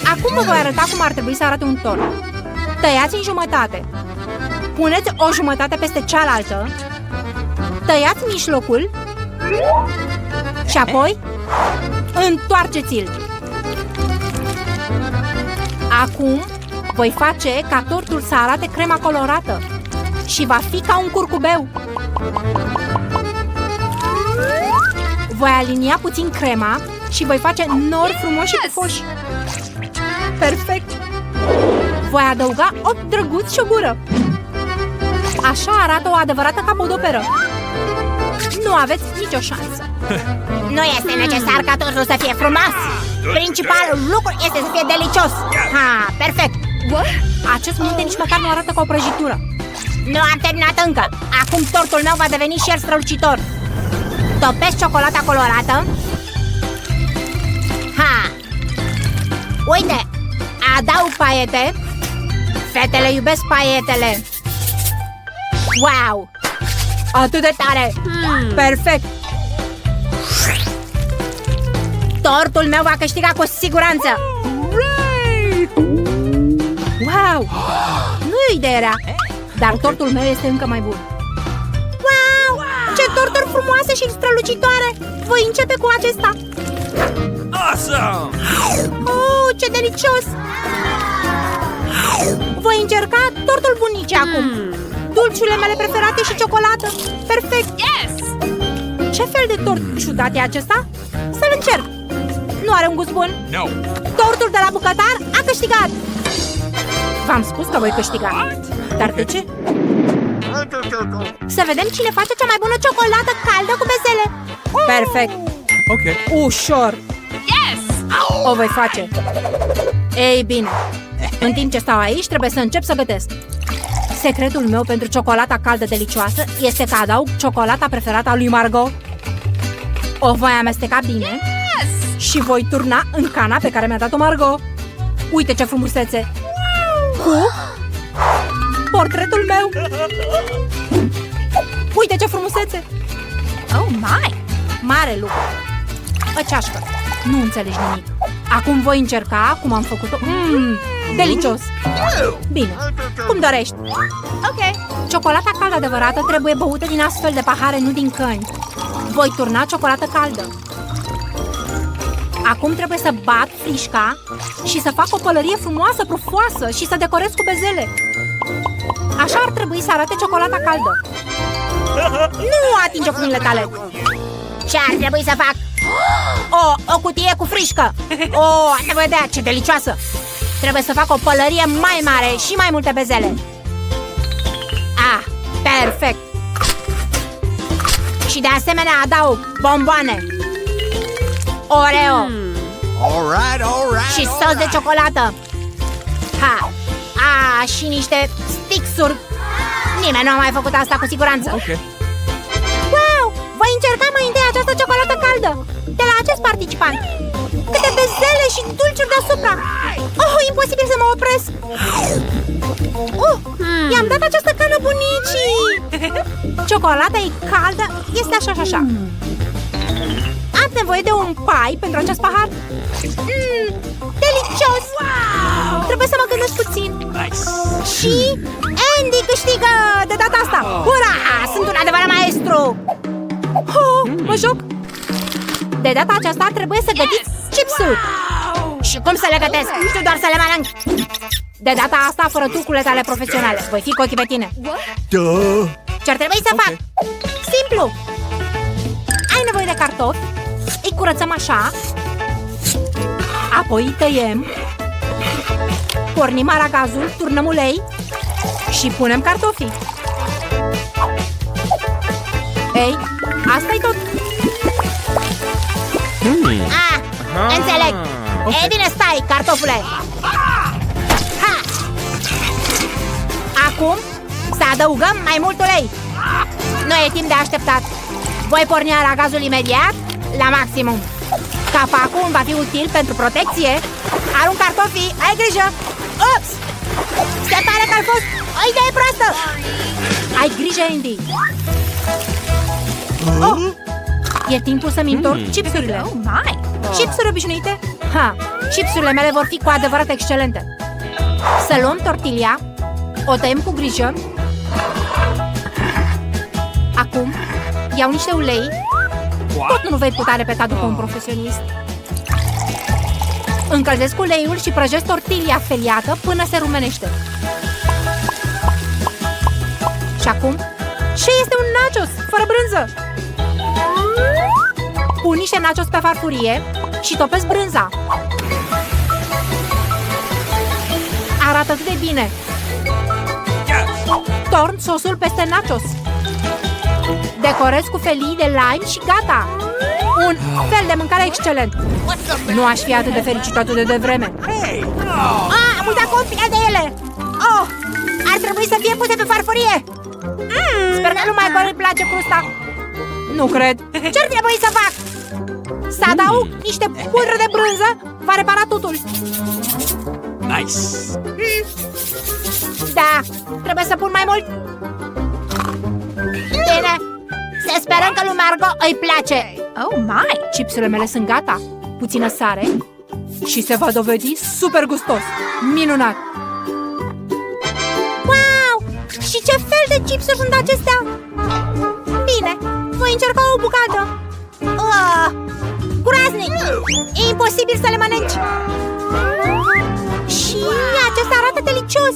Acum vă voi arăta cum ar trebui să arate un tort. Tăiați în jumătate. Puneți o jumătate peste cealaltă. Tăiați mijlocul. Și apoi întoarceți-l. Acum voi face ca tortul să arate crema colorată și va fi ca un curcubeu. Voi alinia puțin crema și voi face nori frumoși și pufoși. Perfect! Voi adăuga 8 drăguți și o gură. Așa arată o adevărată capodoperă. Nu aveți nicio șansă. Nu este necesar ca totul să fie frumos. Principalul lucru este să fie delicios. Perfect. Acest munte nici măcar nu arată ca o prăjitură. Nu am terminat încă. Acum tortul meu va deveni și el strălucitor. Topesc ciocolata colorată. Uite, adaug paiete. Fetele iubesc paietele. Wow! Atât de tare! Perfect! Tortul meu va câștiga cu siguranță! Wow! Nu e o idee rea, dar tortul meu este încă mai bun. Wow! Ce torturi frumoase și strălucitoare! Voi începe cu acesta! Awesome! Oh, ce delicios! Voi încerca tortul bunicii acum. Dulciurile mele preferate și ciocolată. Perfect! Yes! Ce fel de tort ciudat e acesta? Să-l încerc. Nu are un gust bun. No. Tortul de la bucătar a câștigat. V-am spus că voi câștiga. Dar de ce? Să vedem cine face cea mai bună ciocolată caldă cu bezele. Perfect! Ok. Ușor! Yes! O voi face. Ei bine, în timp ce stau aici, trebuie să încep să gătesc. Secretul meu pentru ciocolata caldă delicioasă este că adaug ciocolata preferată a lui Margot. O voi amesteca bine și voi turna în cana pe care mi-a dat-o Margot. Uite ce frumusețe! Cu portretul meu! Uite ce frumusețe! Oh my! Mare lucru! O ceașcă! Nu înțelegi nimic. Acum voi încerca cum am făcut-o. Delicios! Bine, cum dorești. Ok. Ciocolata caldă adevărată trebuie băută din astfel de pahare, nu din căni. Voi turna ciocolată caldă. Acum trebuie să bat frișca și să fac o pălărie frumoasă, prufoasă și să decorez cu bezele. Așa ar trebui să arate ciocolata caldă. Nu atinge cu mâinile tale. Ce ar trebui să fac? O cutie cu frișcă. Am nevoie de ea, ce delicioasă. Trebuie să fac o pălărie mai mare și mai multe bezele. Perfect. Și de asemenea adaug bomboane, Oreo și sos de ciocolată. Și niște stixuri. Nimeni nu a mai făcut asta cu siguranță. Wow! Voi încerca mai întâi această ciocolată caldă de la acest participant. Câte bezele și dulciuri deasupra. Imposibil să mă opresc. I-am dat această cană bunicii. Ciocolata e caldă, este așa și așa. Am nevoie de un pai pentru acest pahar. Delicios! Trebuie să mă gândesc puțin. Și Andy câștigă de data asta. Ura! Sunt un adevărat maestru. Mă joc. De data aceasta trebuie să gătiți chipsuri. Și cum să le gătesc? Știu doar să le mănânc. De data asta, fără trucurile tale profesionale. Voi fi cu ochii pe tine. Ce ar trebui să fac? Simplu. Ai nevoie de cartofi. Îi curățăm așa. Apoi îi tăiem. Pornim aragazul, turnăm ulei și punem cartofii. Ei, asta e tot. Înțeleg. Ei bine, stai, cartofule. Acum să adăugăm mai mult ulei. Nu e timp de așteptat. Voi porni aragazul imediat la maximum. Capacul va fi util pentru protecție. Arunc cartofii, ai grijă. Ups! Se pare că a fost o idee proastă. Ai grijă, Andy. E timpul să-mi întorc chipsurile. Chipsuri obișnuite? Chipsurile mele vor fi cu adevărat excelente. Să luăm tortilla. O tăiem cu grijă. Acum iau niște ulei. Tot nu vei putea repeta după un profesionist. Încălzesc uleiul și prăjesc tortilla feliată până se rumenește. Și acum? Ce este un nachos fără brânză? Pun niște nachos pe farfurie și topesc brânza. Arată atât de bine. Torn sosul peste nachos. Decorez cu felii de lime și gata. Un fel de mâncare excelent. Nu aș fi atât de fericit atât de devreme. Am uitat copia de ele. Ar trebui să fie puse pe farfurie. Sper că lui Michael îi place crusta. Nu cred. Ce-ar trebui să fac? Să adaug niște pudră de brânză. Va repara totul. Nice. Da, trebuie să pun mai mult. Bine! Să sperăm că lui Margot îi place! Oh my! Chipsurile mele sunt gata. Puțină sare și se va dovedi super gustos. Minunat! Wow! Și ce fel de chipsuri sunt acestea? Bine, voi încerca o bucată. Groaznic! E imposibil să le mănânci. Și acesta arată delicios.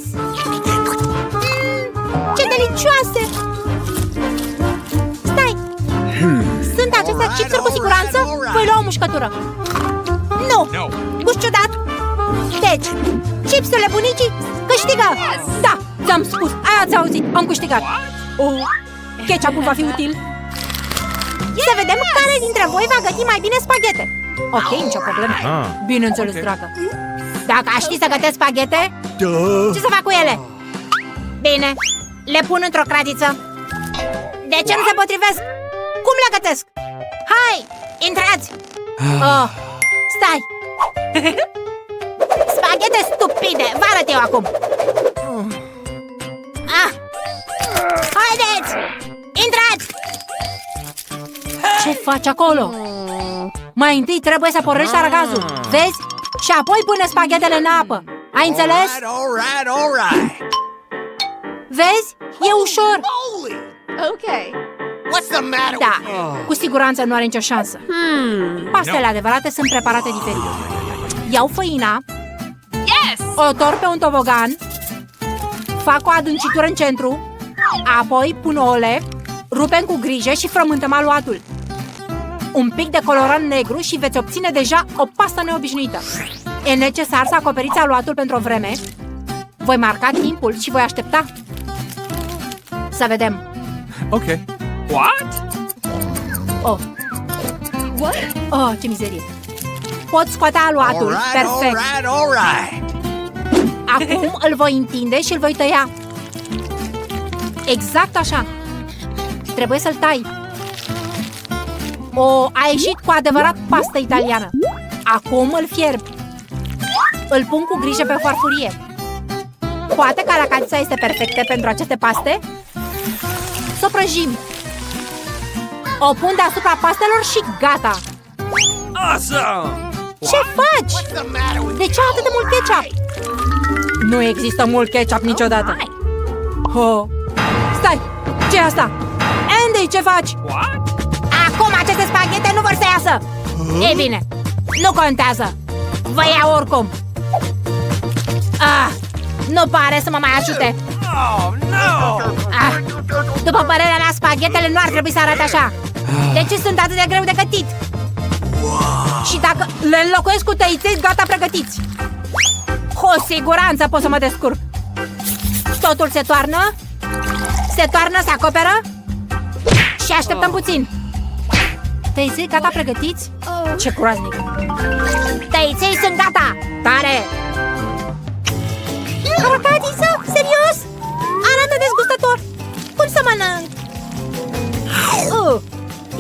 Ce delicioase! Stai! Sunt acestea chipsuri cu siguranță? Voi lua o mușcătură. Nu! Gust ciudat! Deci, chipsurile bunicii câștigă! Da, ți-am spus, ați auzit, am câștigat. Ketchup-ul va fi util. Să vedem care dintre voi va găti mai bine spaghete. Ok, nicio problemă. Bineînțeles, dragă. Dacă aș ști să gătesc spaghete, ce să fac cu ele? Bine, le pun într-o cratiță. De ce nu se potrivesc? Cum le gătesc? Hai, intrați! Stai! Spaghete stupide! Vă arăt eu acum! Haideți! Intrați! Ce faci acolo? Mai întâi trebuie să pornești aragazul, vezi? Și apoi pune spaghetele în apă. Ai înțeles? Vezi? E ușor. Okay. Da, cu siguranță nu are nicio șansă. Pastele adevărate sunt preparate diferit. Iau făina, Yes! o torc pe un tobogan, fac o adâncitură în centru, apoi pun ouăle, rupem cu grijă și frământăm aluatul. Un pic de colorant negru și veți obține deja o pastă neobișnuită. E necesar să acoperiți aluatul pentru o vreme. Voi marca timpul și voi aștepta. Să vedem. Ok. What? Oh, ce mizerie. Pot scoate aluatul. Perfect. Acum îl voi întinde și îl voi tăia. Exact așa. Trebuie să-l tai. A ieșit cu adevărat pastă italiană. Acum îl fierb. Îl pun cu grijă pe farfurie. Poate caracatița este perfectă pentru aceste paste. Să o prăjim. O pun deasupra pastelor și gata. Awesome! Ce faci? De ce atât de mult ketchup? Nu există mult ketchup niciodată. Stai! Ce-i asta? Andy, ce faci? Acum aceste spaghete nu vor să iasă. Ei bine, nu contează. Vă iau oricum. Nu pare să mă mai ajute. După părerea mea, spaghetele nu ar trebui să arate așa. De ce sunt atât de greu de gătit? Și dacă le înlocuiesc cu tăiței gata pregătiți, cu siguranță pot să mă descurc. Totul se toarnă. Se toarnă, se acoperă. Și așteptăm puțin. Tăiței gata pregătiți? Ce groaznic. Tăiței sunt gata. Tare. Caracatiță? Serios? Arată dezgustător. Cum să mănânc?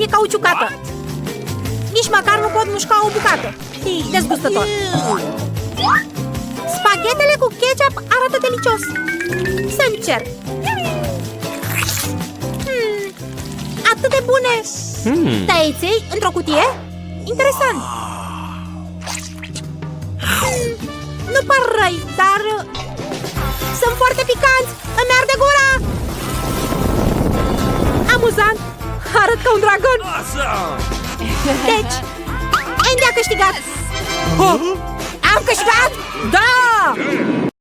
E cauciucată. Nici măcar nu pot mușca o bucată. E dezgustător. Spaghetele cu ketchup arată delicios. Să încerc. Atât de bune. Tăieței într-o cutie? Interesant. Nu par răi, dar sunt foarte picanți. Îmi arde gura. Amuzant. Arăt ca un dragon. Deci, Andy a câștigat. Am câștigat?